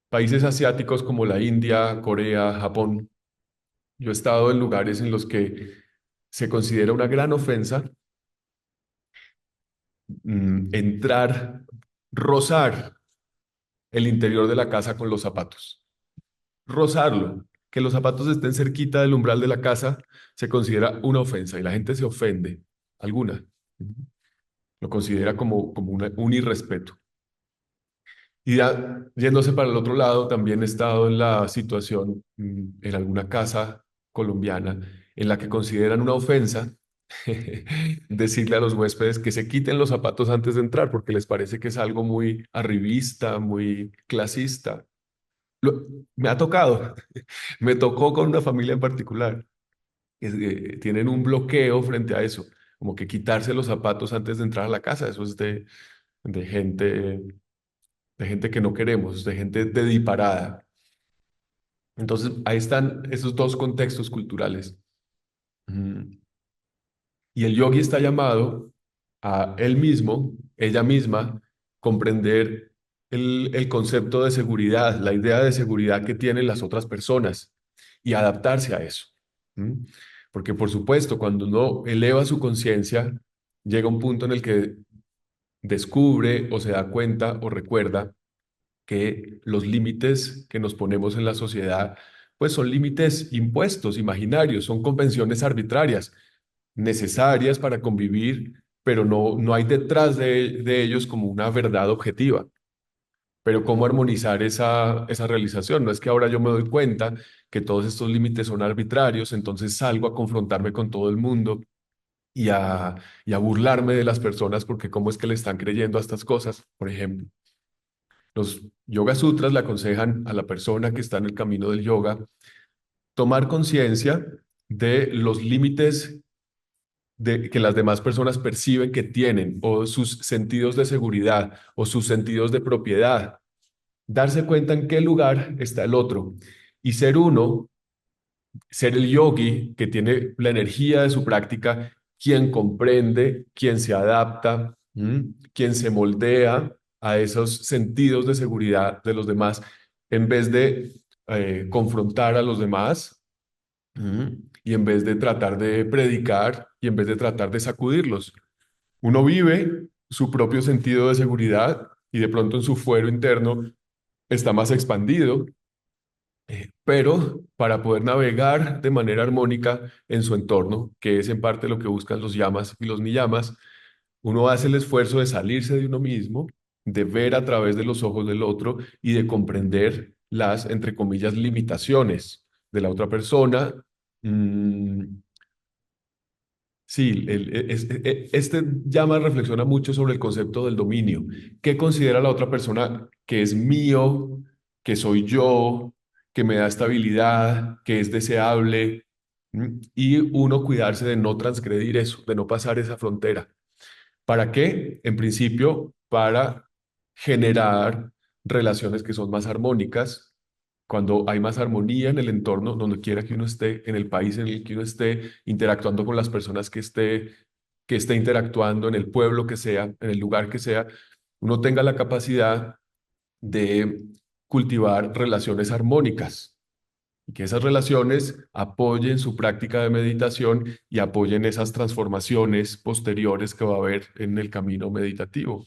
Países asiáticos como la India, Corea, Japón. Yo he estado en lugares en los que se considera una gran ofensa entrar, rozar el interior de la casa con los zapatos. Rozarlo, que los zapatos estén cerquita del umbral de la casa, se considera una ofensa y la gente se ofende, alguna. lo considera como un irrespeto. Y ya, yéndose para el otro lado, también he estado en la situación en alguna casa colombiana en la que consideran una ofensa decirle a los huéspedes que se quiten los zapatos antes de entrar porque les parece que es algo muy arribista, muy clasista. Me ha tocado, me tocó con una familia en particular, que tienen un bloqueo frente a eso, como que quitarse los zapatos antes de entrar a la casa. Eso es de gente de gente que no queremos, de gente dediparada. Entonces, ahí están esos dos contextos culturales. Mm. Y el yogi está llamado a él mismo, ella misma, comprender el concepto de seguridad, la idea de seguridad que tienen las otras personas y adaptarse a eso. ¿Mm? Porque, por supuesto, cuando uno eleva su conciencia, llega un punto en el que descubre o se da cuenta o recuerda que los límites que nos ponemos en la sociedad, pues son límites impuestos, imaginarios, son convenciones arbitrarias, necesarias para convivir, pero no hay detrás de ellos como una verdad objetiva. Pero ¿cómo armonizar esa realización? No es que ahora yo me doy cuenta que todos estos límites son arbitrarios, entonces salgo a confrontarme con todo el mundo y a burlarme de las personas porque cómo es que le están creyendo a estas cosas, por ejemplo. Los Yoga Sutras le aconsejan a la persona que está en el camino del yoga tomar conciencia de los límites que las demás personas perciben que tienen, o sus sentidos de seguridad, o sus sentidos de propiedad. Darse cuenta en qué lugar está el otro y ser uno, ser el yogi que tiene la energía de su práctica, quien comprende, quien se adapta, quien se moldea a esos sentidos de seguridad de los demás, en vez de confrontar a los demás, y en vez de tratar de predicar y en vez de tratar de sacudirlos. Uno vive su propio sentido de seguridad y de pronto en su fuero interno está más expandido, pero para poder navegar de manera armónica en su entorno, que es en parte lo que buscan los yamas y los niyamas, uno hace el esfuerzo de salirse de uno mismo, de ver a través de los ojos del otro y de comprender las, entre comillas, limitaciones de la otra persona. Mm, sí, este llama reflexiona mucho sobre el concepto del dominio. ¿Qué considera la otra persona que es mío, que soy yo, que me da estabilidad, que es deseable? Y uno cuidarse de no transgredir eso, de no pasar esa frontera. ¿Para qué? En principio, para generar relaciones que son más armónicas. Cuando hay más armonía en el entorno, donde quiera que uno esté, en el país en el que uno esté, interactuando con las personas que esté interactuando, en el pueblo que sea, en el lugar que sea, uno tenga la capacidad de cultivar relaciones armónicas y que esas relaciones apoyen su práctica de meditación y apoyen esas transformaciones posteriores que va a haber en el camino meditativo,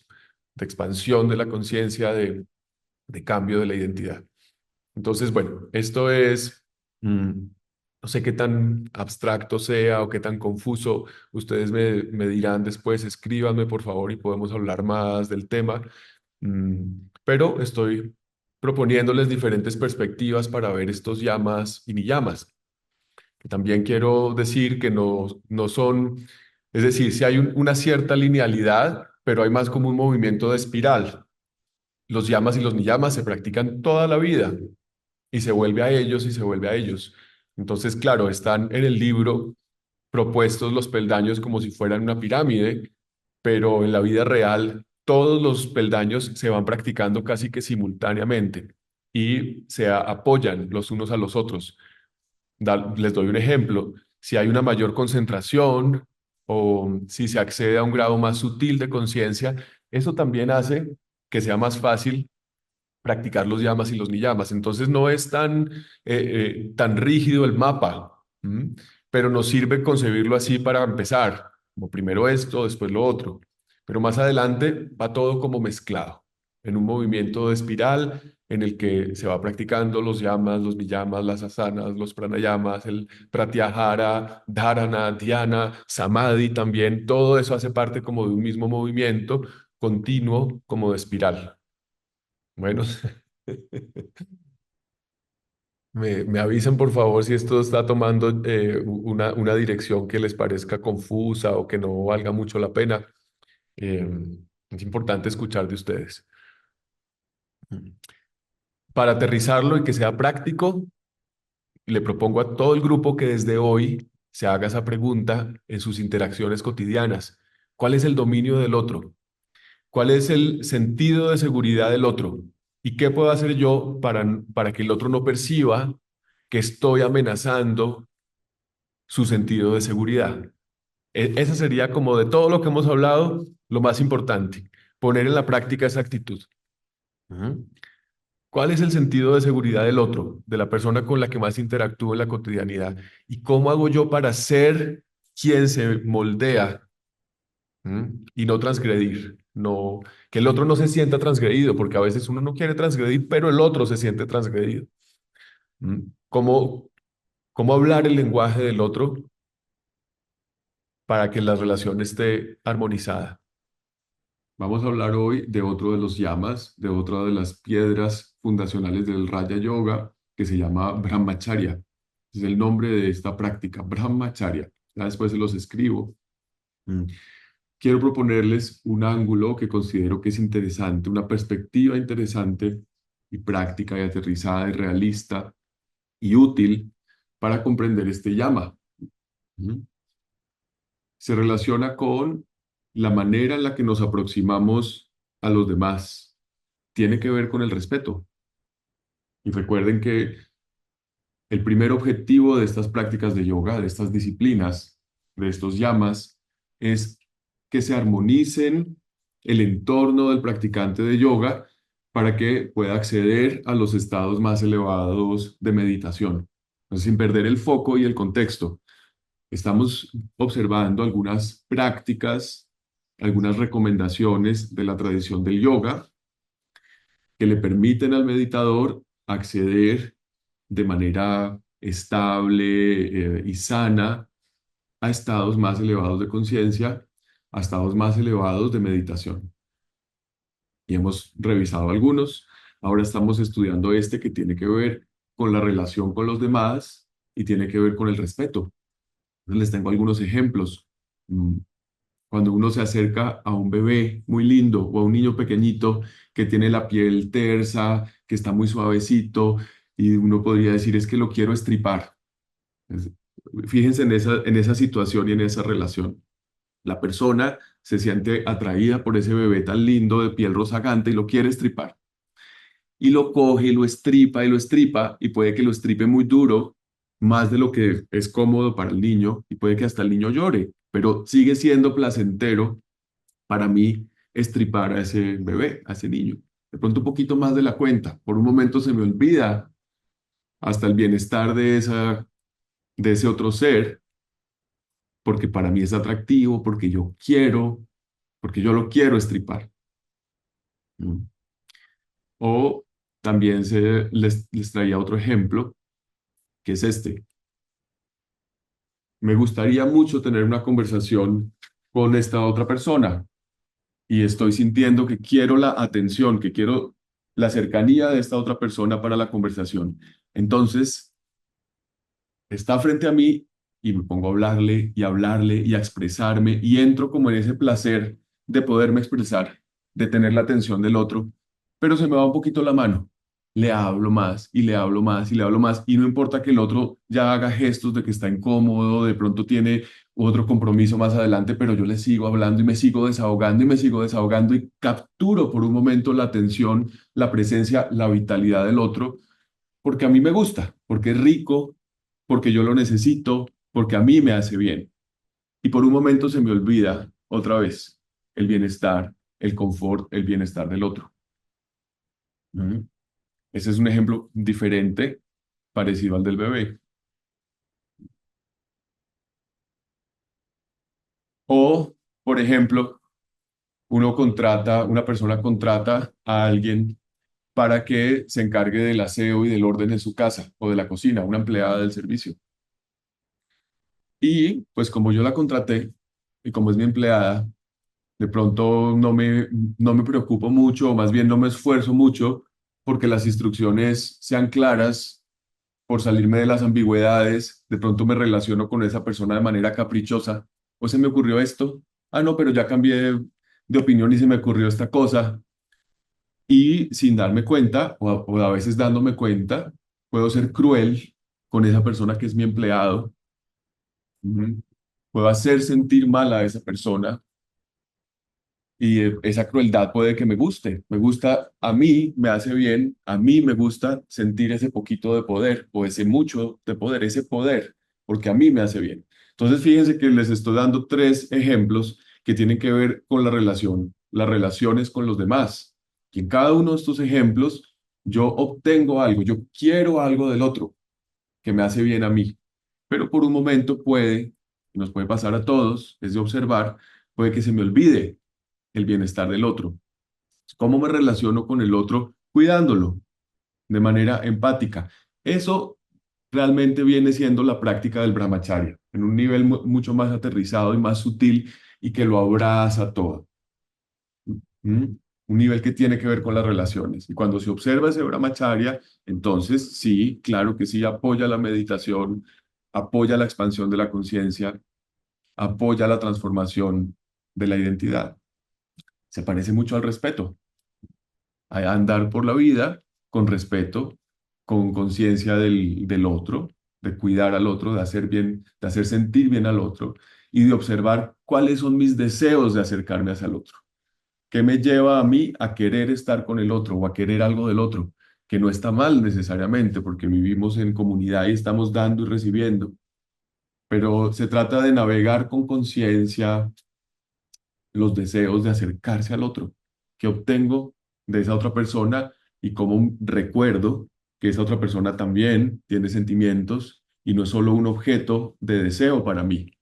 de expansión de la conciencia, de cambio de la identidad. Entonces, bueno, esto es, no sé qué tan abstracto sea o qué tan confuso. Ustedes me dirán después, escríbanme por favor y podemos hablar más del tema. Pero estoy proponiéndoles diferentes perspectivas para ver estos yamas y niyamas. Que también quiero decir que no son, es decir, si hay una cierta linealidad, pero hay más como un movimiento de espiral. Los yamas y los niyamas se practican toda la vida y se vuelve a ellos y se vuelve a ellos. Entonces, claro, están en el libro propuestos los peldaños como si fueran una pirámide, pero en la vida real todos los peldaños se van practicando casi que simultáneamente y se apoyan los unos a los otros. Les doy un ejemplo. Si hay una mayor concentración o si se accede a un grado más sutil de conciencia, eso también hace que sea más fácil practicar los yamas y los niyamas. Entonces no es tan rígido el mapa, pero nos sirve concebirlo así para empezar, como primero esto, después lo otro. Pero más adelante va todo como mezclado. en un movimiento de espiral en el que se va practicando los yamas, los niyamas, las asanas, los pranayamas, el pratyahara, dharana, dhyana, samadhi también, todo eso hace parte como de un mismo movimiento continuo, como de espiral. Bueno, me avisan por favor si esto está tomando una dirección que les parezca confusa o que no valga mucho la pena. Eh, es importante escuchar de ustedes. Para aterrizarlo y que sea práctico, le propongo a todo el grupo que desde hoy se haga esa pregunta en sus interacciones cotidianas. ¿Cuál es el dominio del otro? ¿Cuál es el sentido de seguridad del otro? ¿Y qué puedo hacer yo para que el otro no perciba que estoy amenazando su sentido de seguridad? Esa sería como de todo lo que hemos hablado, lo más importante, poner en la práctica esa actitud. Ujú. ¿Cuál es el sentido de seguridad del otro, de la persona con la que más interactúo en la cotidianidad? ¿Y cómo hago yo para ser quien se moldea? Y no transgredir? No, que el otro no se sienta transgredido, porque a veces uno no quiere transgredir, pero el otro se siente transgredido. ¿Mm? ¿Cómo hablar el lenguaje del otro para que la relación esté armonizada? Vamos a hablar hoy de otro de los yamas, de otra de las piedras fundacionales del Raya Yoga, que se llama Brahmacharya. Es el nombre de esta práctica, Brahmacharya. Ya después se los escribo. Mm. Quiero proponerles un ángulo que considero que es interesante, una perspectiva interesante y práctica y aterrizada y realista y útil para comprender este yama. Mm. Se relaciona con la manera en la que nos aproximamos a los demás. Tiene que ver con el respeto. Y recuerden que el primer objetivo de estas prácticas de yoga, de estas disciplinas, de estos yamas, es que se armonicen el entorno del practicante de yoga para que pueda acceder a los estados más elevados de meditación. Entonces, sin perder el foco y el contexto, estamos observando algunas prácticas, algunas recomendaciones de la tradición del yoga que le permiten al meditador acceder de manera estable y sana a estados más elevados de conciencia, a estados más elevados de meditación. Y hemos revisado algunos. Ahora estamos estudiando este que tiene que ver con la relación con los demás y tiene que ver con el respeto. Les tengo algunos ejemplos. Mm, Cuando uno se acerca a un bebé muy lindo o a un niño pequeñito que tiene la piel tersa, que está muy suavecito, y uno podría decir, es que lo quiero estripar. Es- Fíjense en esa situación y en esa relación. La persona se siente atraída por ese bebé tan lindo de piel rozagante y lo quiere estripar. Y lo coge y lo estripa, y puede que lo estripe muy duro, más de lo que es cómodo para el niño, y puede que hasta el niño llore, pero sigue siendo placentero para mí estripar a ese bebé, a ese niño. De pronto un poquito más de la cuenta. Por un momento se me olvida hasta el bienestar de ese otro ser, porque para mí es atractivo, porque yo lo quiero estripar. ¿No? O también les traía otro ejemplo, que es este. Me gustaría mucho tener una conversación con esta otra persona y estoy sintiendo que quiero la atención, que quiero la cercanía de esta otra persona para la conversación. Entonces, está frente a mí y me pongo a hablarle y a expresarme y entro como en ese placer de poderme expresar, de tener la atención del otro, pero se me va un poquito la mano. Le hablo más y le hablo más y le hablo más y no importa que el otro ya haga gestos de que está incómodo, de pronto tiene otro compromiso más adelante, pero yo le sigo hablando y me sigo desahogando y me sigo desahogando y capturo por un momento la atención, la presencia, la vitalidad del otro porque a mí me gusta, porque es rico, porque yo lo necesito, porque a mí me hace bien. Y por un momento se me olvida otra vez el bienestar, el confort, el bienestar del otro. ¿Mm? Ese es un ejemplo diferente, parecido al del bebé. O, por ejemplo, una persona contrata a alguien para que se encargue del aseo y del orden en su casa o de la cocina, una empleada del servicio. Y pues como yo la contraté y como es mi empleada, de pronto no me preocupo mucho, o más bien no me esfuerzo mucho porque las instrucciones sean claras, por salirme de las ambigüedades, de pronto me relaciono con esa persona de manera caprichosa. O se me ocurrió esto, ah, no, pero ya cambié de opinión y se me ocurrió esta cosa. Y sin darme cuenta, o a veces dándome cuenta, puedo ser cruel con esa persona que es mi empleado. Ujú. Puedo hacer sentir mal a esa persona y esa crueldad puede que me gusta, a mí me hace bien, a mí me gusta sentir ese poquito de poder o ese mucho de poder, ese poder, porque a mí me hace bien. Entonces, fíjense que les estoy dando tres ejemplos que tienen que ver con la relación, las relaciones con los demás. Y en cada uno de estos ejemplos, yo obtengo algo, yo quiero algo del otro que me hace bien a mí. Pero por un momento puede, y nos puede pasar a todos, es de observar, puede que se me olvide el bienestar del otro. ¿Cómo me relaciono con el otro? Cuidándolo de manera empática. Eso realmente viene siendo la práctica del brahmacharya, en un nivel mucho más aterrizado y más sutil y que lo abraza todo. ¿Mm? Un nivel que tiene que ver con las relaciones. Y cuando se observa ese brahmacharya, entonces sí, claro que sí, apoya la meditación, apoya la expansión de la conciencia, apoya la transformación de la identidad. Se parece mucho al respeto. A andar por la vida con respeto, con conciencia del otro, de cuidar al otro, de hacer bien, de hacer sentir bien al otro y de observar cuáles son mis deseos de acercarme hacia el otro. ¿Qué me lleva a mí a querer estar con el otro o a querer algo del otro? Que no está mal necesariamente porque vivimos en comunidad y estamos dando y recibiendo, pero se trata de navegar con conciencia los deseos de acercarse al otro, que obtengo de esa otra persona y cómo recuerdo que esa otra persona también tiene sentimientos y no es solo un objeto de deseo para mí,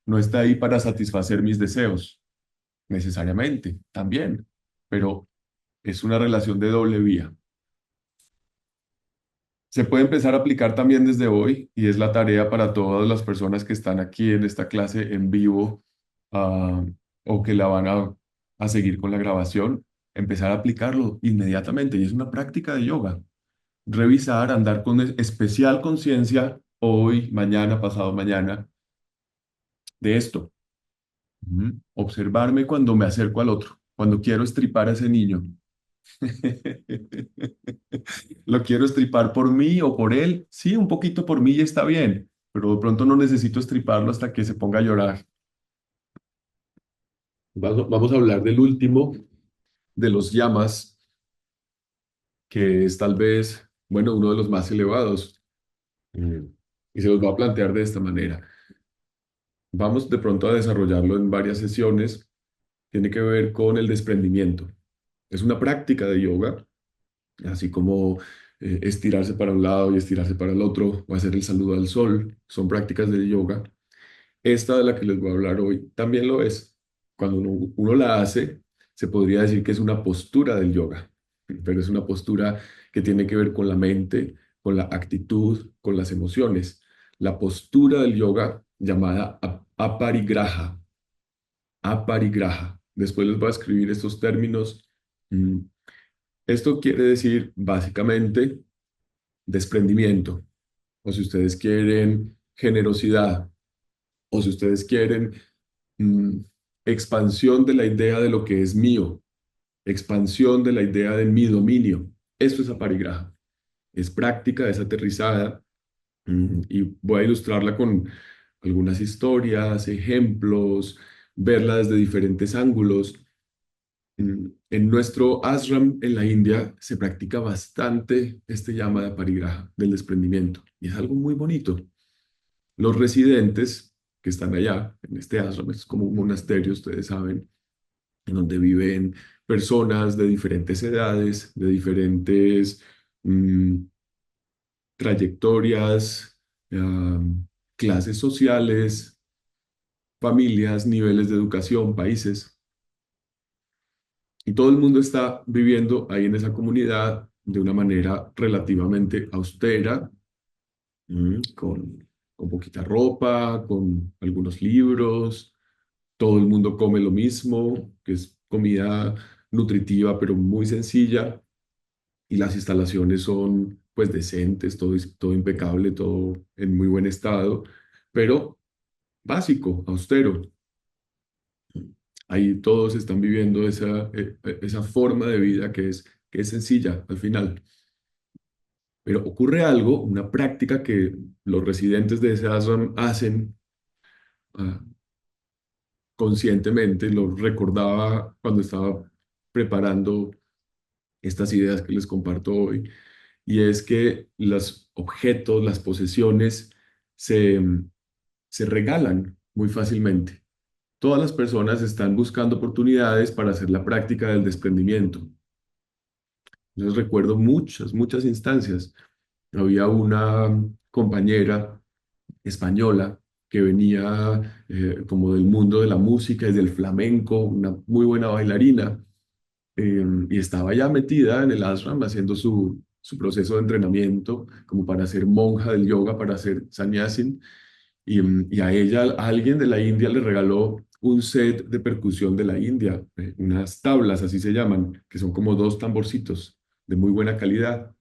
no está ahí para satisfacer mis deseos, necesariamente, también, pero es una relación de doble vía. Se puede empezar a aplicar también desde hoy y es la tarea para todas las personas que están aquí en esta clase en vivo, ah, o que la van a seguir con la grabación, empezar a aplicarlo inmediatamente y es una práctica de yoga. Revisar, andar con especial conciencia hoy, mañana, pasado mañana de esto. Ujú. Observarme cuando me acerco al otro, cuando quiero estripar a ese niño. Lo quiero estripar por mí o por él. Sí, un poquito por mí y está bien, pero de pronto no necesito estriparlo hasta que se ponga a llorar. Vamos a hablar del último de los llamas, que es tal vez, bueno, uno de los más elevados. Mm, Y se los va a plantear de esta manera. Vamos de pronto a desarrollarlo en varias sesiones. Tiene que ver con el desprendimiento. Es una práctica de yoga, así como estirarse para un lado y estirarse para el otro, o hacer el saludo al sol, son prácticas de yoga. Esta de la que les voy a hablar hoy también lo es. Cuando uno la hace, se podría decir que es una postura del yoga, pero es una postura que tiene que ver con la mente, con la actitud, con las emociones. La postura del yoga llamada aparigraha, aparigraha. Después les voy a escribir estos términos. Mm, Esto quiere decir básicamente desprendimiento, o si ustedes quieren generosidad, o si ustedes quieren mm, expansión de la idea de lo que es mío, expansión de la idea de mi dominio. Eso es aparigraha. Es práctica, es aterrizada, y voy a ilustrarla con algunas historias, ejemplos, verla desde diferentes ángulos. En nuestro ashram en la India se practica bastante este llama de aparigraha, del desprendimiento, y es algo muy bonito. Los residentes que están allá, en este ashram, es como un monasterio, ustedes saben, en donde viven personas de diferentes edades, de diferentes mm, trayectorias, clases sociales, familias, niveles de educación, países. Y todo el mundo está viviendo ahí en esa comunidad de una manera relativamente austera, con poquita ropa, con algunos libros. Todo el mundo come lo mismo, que es comida nutritiva, pero muy sencilla. Y las instalaciones son pues decentes, todo impecable, todo en muy buen estado, pero básico, austero. Ahí todos están viviendo esa forma de vida que es sencilla al final. Pero ocurre algo, una práctica que los residentes de ese ashram hacen ah, conscientemente, lo recordaba cuando estaba preparando estas ideas que les comparto hoy, y es que los objetos, las posesiones se, se regalan muy fácilmente. Todas las personas están buscando oportunidades para hacer la práctica del desprendimiento. Yo recuerdo muchas instancias. Había una compañera española que venía como del mundo de la música y del flamenco, una muy buena bailarina, y estaba ya metida en el ashram haciendo su proceso de entrenamiento como para ser monja del yoga, para ser sannyasin, y a ella alguien de la India le regaló un set de percusión de la India, unas tablas, así se llaman, que son como dos tamborcitos de muy buena calidad.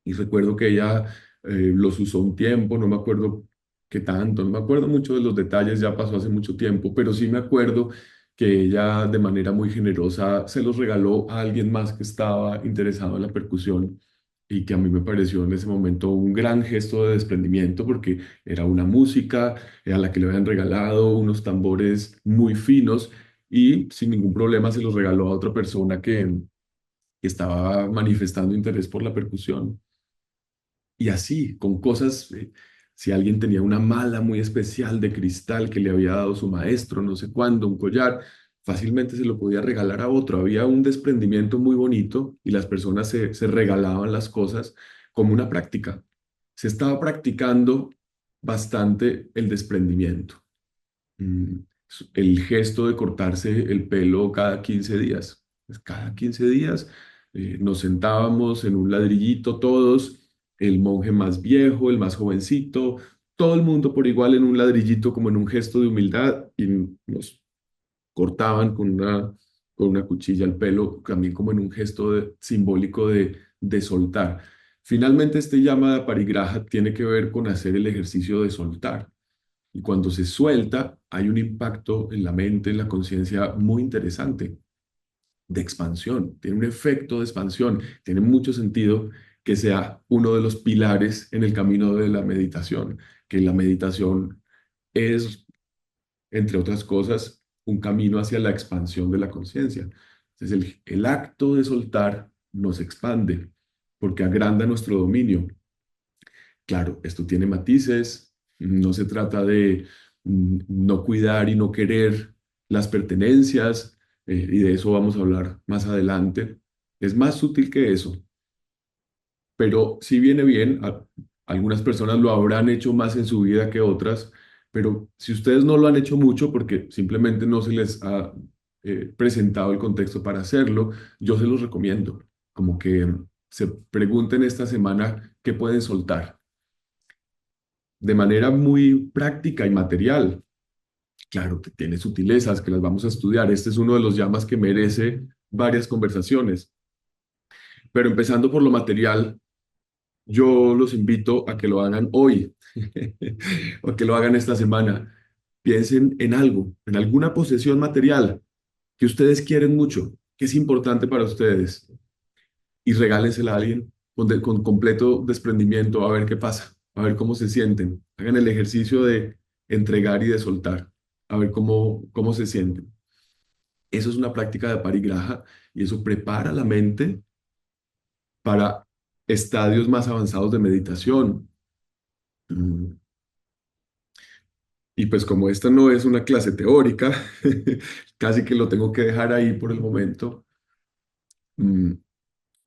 Y recuerdo que ella los usó un tiempo, no me acuerdo qué tanto, no me acuerdo mucho de los detalles, ya pasó hace mucho tiempo, pero sí me acuerdo que ella de manera muy generosa se los regaló a alguien más que estaba interesado en la percusión, y que a mí me pareció en ese momento un gran gesto de desprendimiento, porque era una música a la que le habían regalado unos tambores muy finos, y sin ningún problema se los regaló a otra persona que estaba manifestando interés por la percusión. Y así, con cosas, si alguien tenía una mala muy especial de cristal que le había dado su maestro, no sé cuándo, un collar, fácilmente se lo podía regalar a otro. Había un desprendimiento muy bonito y las personas se regalaban las cosas como una práctica. Se estaba practicando bastante el desprendimiento. Mm, el gesto de cortarse el pelo cada 15 días. Pues cada 15 días nos sentábamos en un ladrillito todos, el monje más viejo, el más jovencito, todo el mundo por igual en un ladrillito como en un gesto de humildad, y nos cortaban con una cuchilla el pelo, también como en un gesto simbólico de soltar. Finalmente, este llama de parigraha tiene que ver con hacer el ejercicio de soltar. Y cuando se suelta, hay un impacto en la mente, en la conciencia muy interesante, de expansión. Tiene un efecto de expansión. Tiene mucho sentido que sea uno de los pilares en el camino de la meditación, que la meditación es, entre otras cosas, un camino hacia la expansión de la conciencia. Entonces, el acto de soltar nos expande porque agranda nuestro dominio. Claro, esto tiene matices, no se trata de no cuidar y no querer las pertenencias, y de eso vamos a hablar más adelante. Es más sutil que eso, pero sí viene bien. Algunas personas lo habrán hecho más en su vida que otras, pero si ustedes no lo han hecho mucho porque simplemente no se les ha presentado el contexto para hacerlo, yo se los recomiendo, como que se pregunten esta semana qué pueden soltar de manera muy práctica y material. Claro que tiene sutilezas que las vamos a estudiar. Este es uno de los llamas que merece varias conversaciones. Pero empezando por lo material, yo los invito a que lo hagan hoy o que lo hagan esta semana. Piensen en algo, en alguna posesión material que ustedes quieren mucho, que es importante para ustedes, y regálensela a alguien con completo desprendimiento, a ver qué pasa, a ver cómo se sienten. Hagan el ejercicio de entregar y de soltar, a ver cómo se sienten. Eso es una práctica de parigraha, y eso prepara la mente para estadios más avanzados de meditación. Mm, Y pues como esta no es una clase teórica, casi que lo tengo que dejar ahí por el momento. Mm,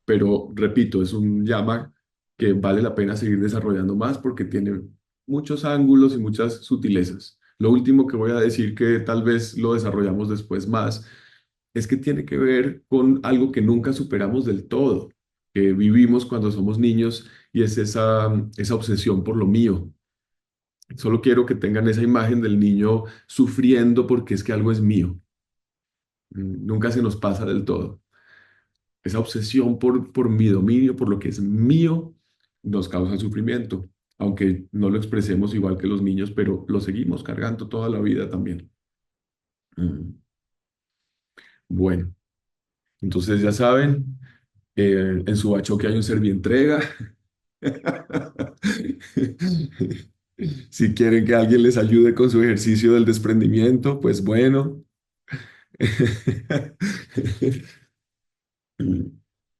pero repito, es un llama que vale la pena seguir desarrollando más porque tiene muchos ángulos y muchas sutilezas. Lo último que voy a decir, que tal vez lo desarrollamos después más, es que tiene que ver con algo que nunca superamos del todo, que vivimos cuando somos niños y es esa obsesión por lo mío. Solo quiero que tengan esa imagen del niño sufriendo porque es que algo es mío. Nunca se nos pasa del todo. Esa obsesión por mi dominio, por lo que es mío, nos causa sufrimiento, aunque no lo expresemos igual que los niños, pero lo seguimos cargando toda la vida también. Mm. Bueno, entonces ya saben, en su bachoque hay un servientrega. Si quieren que alguien les ayude con su ejercicio del desprendimiento, pues bueno.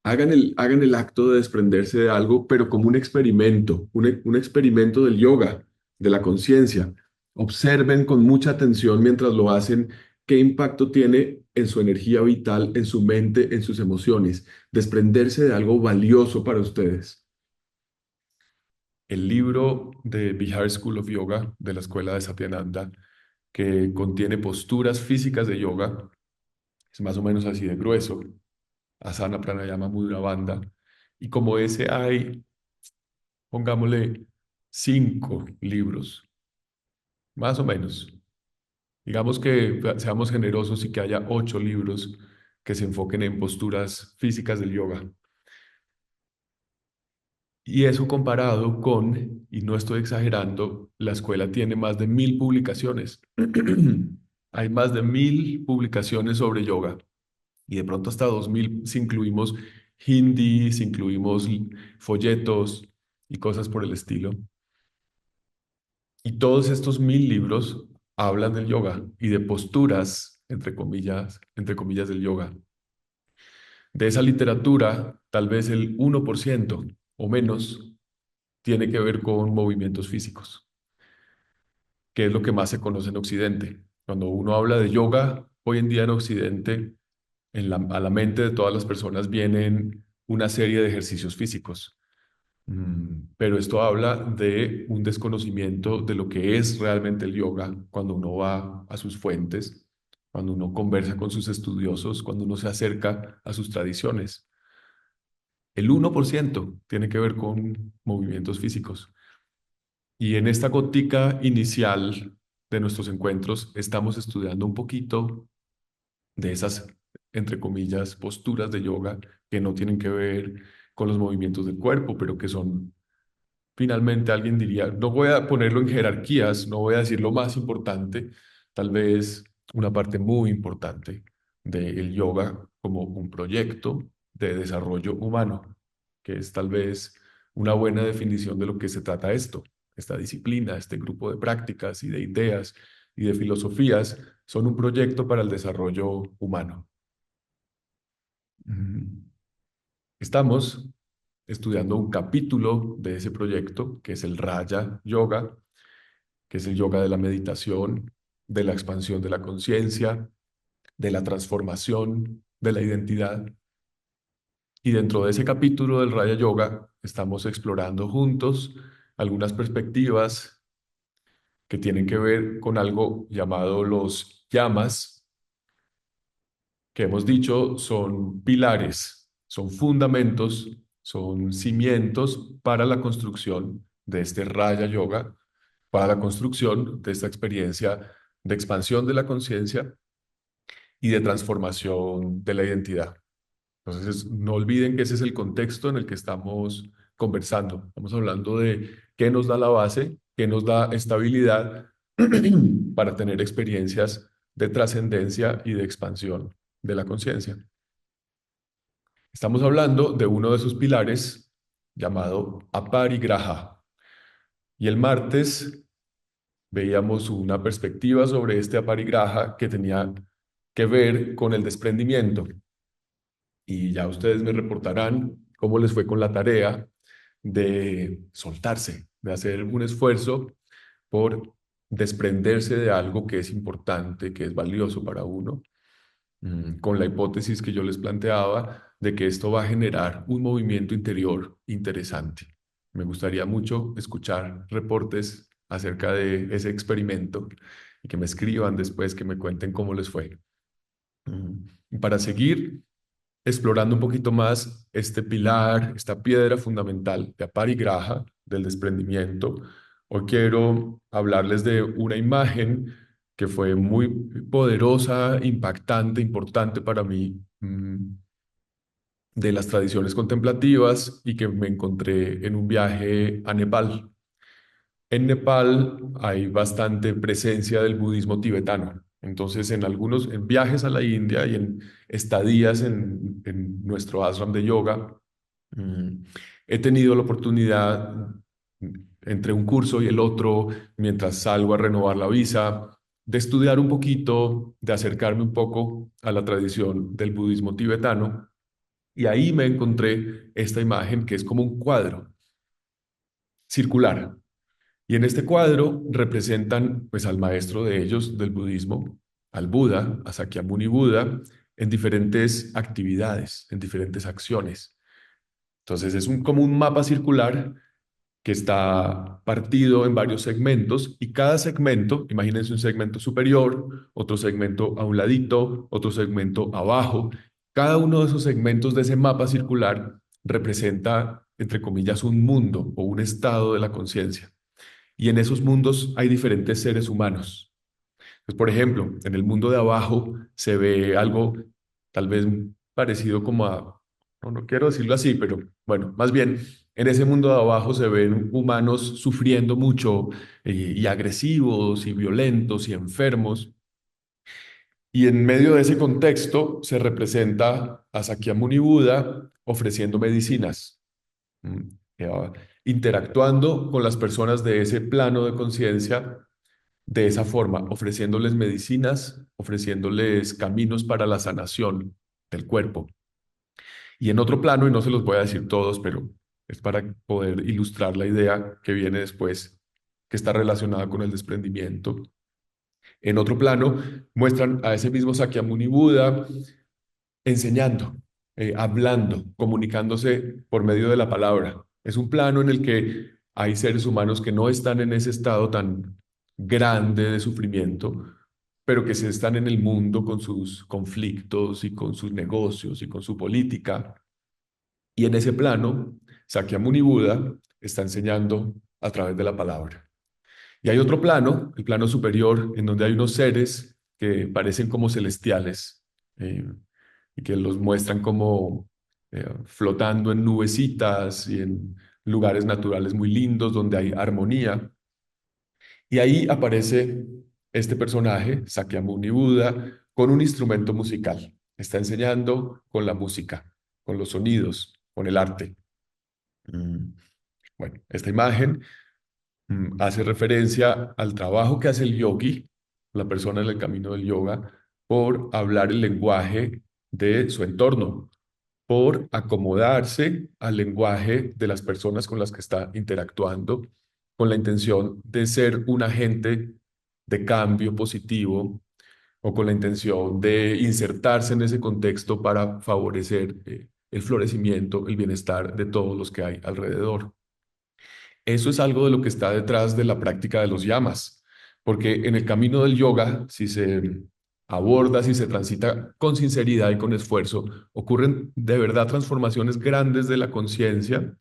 Hagan el acto de desprenderse de algo, pero como un experimento, un experimento del yoga, de la conciencia. Observen con mucha atención mientras lo hacen qué impacto tiene en su energía vital, en su mente, en sus emociones. Desprenderse de algo valioso para ustedes. El libro de Bihar School of Yoga, de la escuela de Satyananda, que contiene posturas físicas de yoga, es más o menos así de grueso. Asana, Pranayama, Mudra, Bandha. Y como ese hay, pongámosle 5 libros, más o menos. Digamos que seamos generosos y que haya 8 libros que se enfoquen en posturas físicas del yoga. Y eso comparado con, y no estoy exagerando, la escuela tiene más de 1000 publicaciones. Hay más de 1000 publicaciones sobre yoga. Y de pronto hasta 2000 si incluimos hindi, si incluimos folletos y cosas por el estilo. Y todos estos 1000 libros hablan del yoga y de posturas, entre comillas del yoga. De esa literatura, tal vez el 1% o menos tiene que ver con movimientos físicos, que es lo que más se conoce en Occidente. Cuando uno habla de yoga, hoy en día en Occidente, a la mente de todas las personas vienen una serie de ejercicios físicos. Pero esto habla de un desconocimiento de lo que es realmente el yoga cuando uno va a sus fuentes, cuando uno conversa con sus estudiosos, cuando uno se acerca a sus tradiciones. El 1% tiene que ver con movimientos físicos. Y en esta gotica inicial de nuestros encuentros estamos estudiando un poquito de esas, entre comillas, posturas de yoga que no tienen que ver con los movimientos del cuerpo, pero que son, finalmente alguien diría, no voy a ponerlo en jerarquías, no voy a decir lo más importante, tal vez una parte muy importante del yoga como un proyecto de desarrollo humano, que es tal vez una buena definición de lo que se trata esto, esta disciplina, este grupo de prácticas y de ideas y de filosofías son un proyecto para el desarrollo humano. Mm. Estamos estudiando un capítulo de ese proyecto, que es el Raya Yoga, que es el yoga de la meditación, de la expansión de la conciencia, de la transformación de la identidad. Y dentro de ese capítulo del Raya Yoga estamos explorando juntos algunas perspectivas que tienen que ver con algo llamado los yamas, que hemos dicho son pilares, son fundamentos, son cimientos para la construcción de este Raya Yoga, para la construcción de esta experiencia de expansión de la conciencia y de transformación de la identidad. Entonces, no olviden que ese es el contexto en el que estamos conversando. Estamos hablando de qué nos da la base, qué nos da estabilidad para tener experiencias de trascendencia y de expansión de la conciencia. Estamos hablando de uno de sus pilares llamado aparigraha. Y el martes veíamos una perspectiva sobre este aparigraha que tenía que ver con el desprendimiento. Y ya ustedes me reportarán cómo les fue con la tarea de soltarse, de hacer un esfuerzo por desprenderse de algo que es importante, que es valioso para uno, con la hipótesis que yo les planteaba de que esto va a generar un movimiento interior interesante. Me gustaría mucho escuchar reportes acerca de ese experimento y que me escriban después, que me cuenten cómo les fue. Y para seguir explorando un poquito más este pilar, esta piedra fundamental de Aparigraha, del desprendimiento, hoy quiero hablarles de una imagen que fue muy poderosa, impactante, importante para mí, de las tradiciones contemplativas y que me encontré en un viaje a Nepal. En Nepal hay bastante presencia del budismo tibetano. Entonces, en viajes a la India y en estadías en nuestro ashram de yoga, mm, he tenido la oportunidad, entre un curso y el otro, mientras salgo a renovar la visa, de estudiar un poquito, de acercarme un poco a la tradición del budismo tibetano. Y ahí me encontré esta imagen que es como un cuadro circular. Y en este cuadro representan pues al maestro de ellos del budismo, al Buda, a Sakyamuni Buda, en diferentes actividades, en diferentes acciones. Entonces es como un mapa circular que está partido en varios segmentos y cada segmento, imagínense un segmento superior, otro segmento a un ladito, otro segmento abajo. Cada uno de esos segmentos de ese mapa circular representa, entre comillas, un mundo o un estado de la conciencia. Y en esos mundos hay diferentes seres humanos. Pues, por ejemplo, en el mundo de abajo se ve algo tal vez parecido como no quiero decirlo así, pero bueno, más bien en ese mundo de abajo se ven humanos sufriendo mucho, y agresivos y violentos y enfermos. Y en medio de ese contexto se representa a Sakyamuni Buda ofreciendo medicinas, mm, eh, interactuando con las personas de ese plano de conciencia de esa forma, ofreciéndoles medicinas, ofreciéndoles caminos para la sanación del cuerpo. Y en otro plano, y no se los voy a decir todos, pero es para poder ilustrar la idea que viene después, que está relacionada con el desprendimiento. En otro plano, muestran a ese mismo Sakyamuni Buda enseñando, hablando, comunicándose por medio de la palabra. Es un plano en el que hay seres humanos que no están en ese estado tan grande de sufrimiento, pero que sí están en el mundo con sus conflictos y con sus negocios y con su política. Y en ese plano, Sakyamuni Buda está enseñando a través de la palabra. Y hay otro plano, el plano superior, en donde hay unos seres que parecen como celestiales, eh, y que los muestran como flotando en nubecitas y en lugares naturales muy lindos donde hay armonía. Y ahí aparece este personaje, Sakyamuni Buda, con un instrumento musical. Está enseñando con la música, con los sonidos, con el arte. Mm, Bueno, esta imagen hace referencia al trabajo que hace el yogi, la persona en el camino del yoga, por hablar el lenguaje de su entorno, por acomodarse al lenguaje de las personas con las que está interactuando, con la intención de ser un agente de cambio positivo o con la intención de insertarse en ese contexto para favorecer el florecimiento, el bienestar de todos los que hay alrededor. Eso es algo de lo que está detrás de la práctica de los yamas, porque en el camino del yoga, si se aborda, si se transita con sinceridad y con esfuerzo, ocurren de verdad transformaciones grandes de la conciencia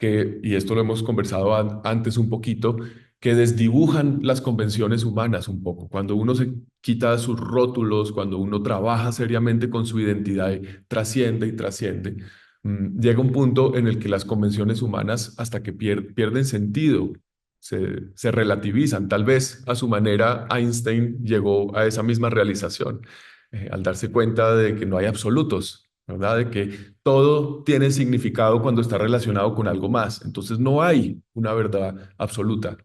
y esto lo hemos conversado antes un poquito, que desdibujan las convenciones humanas un poco. Cuando uno se quita sus rótulos, cuando uno trabaja seriamente con su identidad y trasciende y trasciende, llega un punto en el que las convenciones humanas hasta que pierden sentido, se relativizan. Tal vez a su manera Einstein llegó a esa misma realización, al darse cuenta de que no hay absolutos, ¿verdad? De que todo tiene significado cuando está relacionado con algo más. Entonces no hay una verdad absoluta.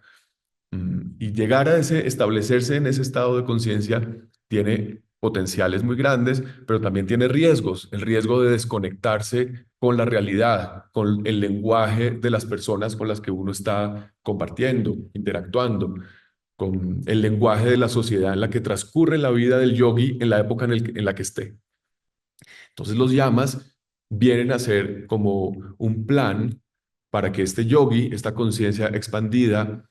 Y llegar a establecerse en ese estado de conciencia tiene potenciales muy grandes, pero también tiene riesgos. El riesgo de desconectarse con la realidad, con el lenguaje de las personas con las que uno está compartiendo, interactuando, con el lenguaje de la sociedad en la que transcurre la vida del yogi en la época en la que esté. Entonces los yamas vienen a ser como un plan para que este yogi, esta conciencia expandida,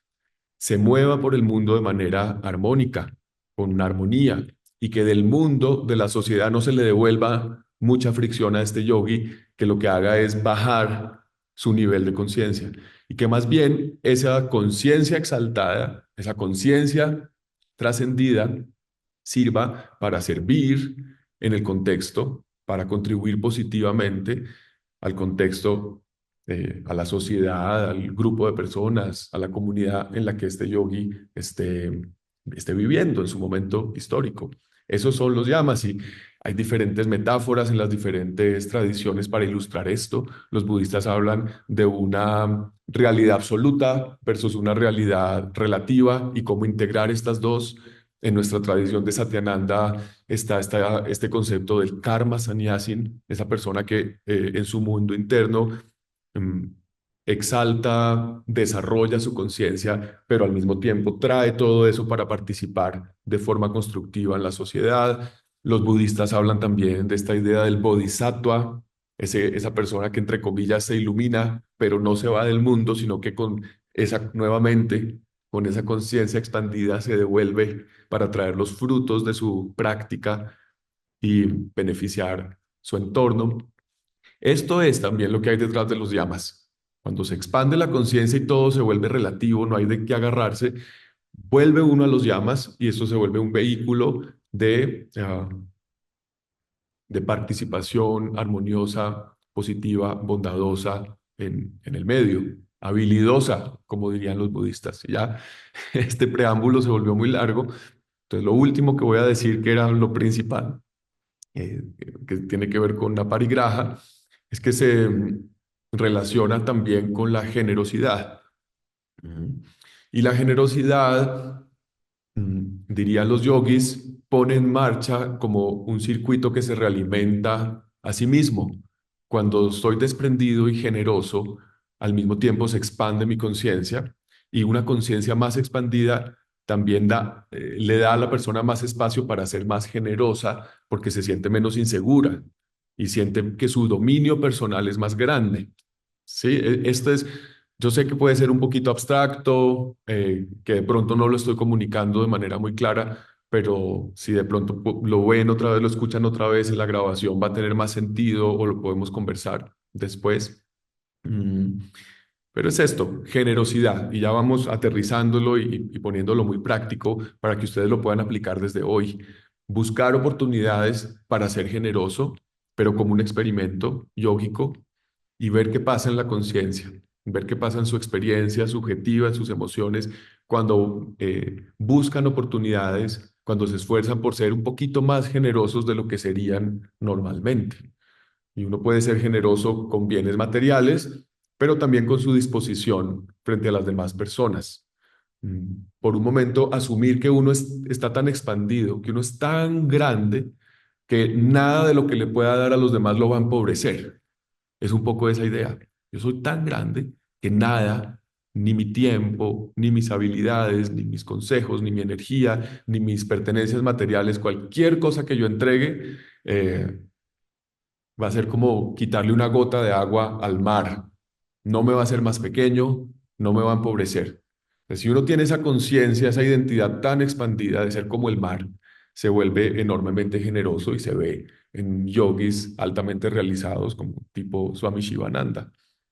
se mueva por el mundo de manera armónica, con una armonía, y que del mundo, de la sociedad, no se le devuelva mucha fricción a este yogi, que lo que haga es bajar su nivel de conciencia y que más bien esa conciencia exaltada, esa conciencia trascendida, sirva para servir en el contexto, para contribuir positivamente al contexto, a la sociedad, al grupo de personas, a la comunidad en la que este yogi esté viviendo en su momento histórico. Esos son los yamas y hay diferentes metáforas en las diferentes tradiciones para ilustrar esto. Los budistas hablan de una realidad absoluta versus una realidad relativa y cómo integrar estas dos. En nuestra tradición de Satyananda está este concepto del karma sannyasin, esa persona que en su mundo interno mm, exalta, desarrolla su conciencia, pero al mismo tiempo trae todo eso para participar de forma constructiva en la sociedad. Los budistas hablan también de esta idea del bodhisattva, esa persona que entre comillas se ilumina, pero no se va del mundo, sino que con esa nuevamente, con esa conciencia expandida se devuelve para traer los frutos de su práctica y beneficiar su entorno. Esto es también lo que hay detrás de los yamas. Cuando se expande la conciencia y todo se vuelve relativo, no hay de qué agarrarse, vuelve uno a los yamas y esto se vuelve un vehículo de participación armoniosa, positiva, bondadosa en el medio, habilidosa, como dirían los budistas. Ya este preámbulo se volvió muy largo, entonces lo último que voy a decir, que era lo principal, eh, que tiene que ver con la parigraja, es que se relaciona también con la generosidad. Ujú. Y la generosidad, dirían los yogis, pone en marcha como un circuito que se realimenta a sí mismo. Cuando estoy desprendido y generoso, al mismo tiempo se expande mi conciencia y una conciencia más expandida también le da a la persona más espacio para ser más generosa porque se siente menos insegura y siente que su dominio personal es más grande. Sí, esto es, yo sé que puede ser un poquito abstracto, que de pronto no lo estoy comunicando de manera muy clara, pero si de pronto lo ven otra vez, lo escuchan otra vez en la grabación, va a tener más sentido o lo podemos conversar después. Mm, Pero es esto, generosidad, y ya vamos aterrizándolo y poniéndolo muy práctico para que ustedes lo puedan aplicar desde hoy. Buscar oportunidades para ser generoso, pero como un experimento yógico y ver qué pasa en la conciencia, ver qué pasa en su experiencia subjetiva, en sus emociones, cuando buscan oportunidades, cuando se esfuerzan por ser un poquito más generosos de lo que serían normalmente. Y uno puede ser generoso con bienes materiales, pero también con su disposición frente a las demás personas. Por un momento, asumir que uno está tan expandido, que uno es tan grande, que nada de lo que le pueda dar a los demás lo va a empobrecer. Es un poco esa idea. Yo soy tan grande que nada, ni mi tiempo, ni mis habilidades, ni mis consejos, ni mi energía, ni mis pertenencias materiales, cualquier cosa que yo entregue, va a ser como quitarle una gota de agua al mar. No me va a hacer más pequeño, no me va a empobrecer. Entonces, si uno tiene esa conciencia, esa identidad tan expandida de ser como el mar, se vuelve enormemente generoso y se ve en yogis altamente realizados como tipo Swami Shivananda.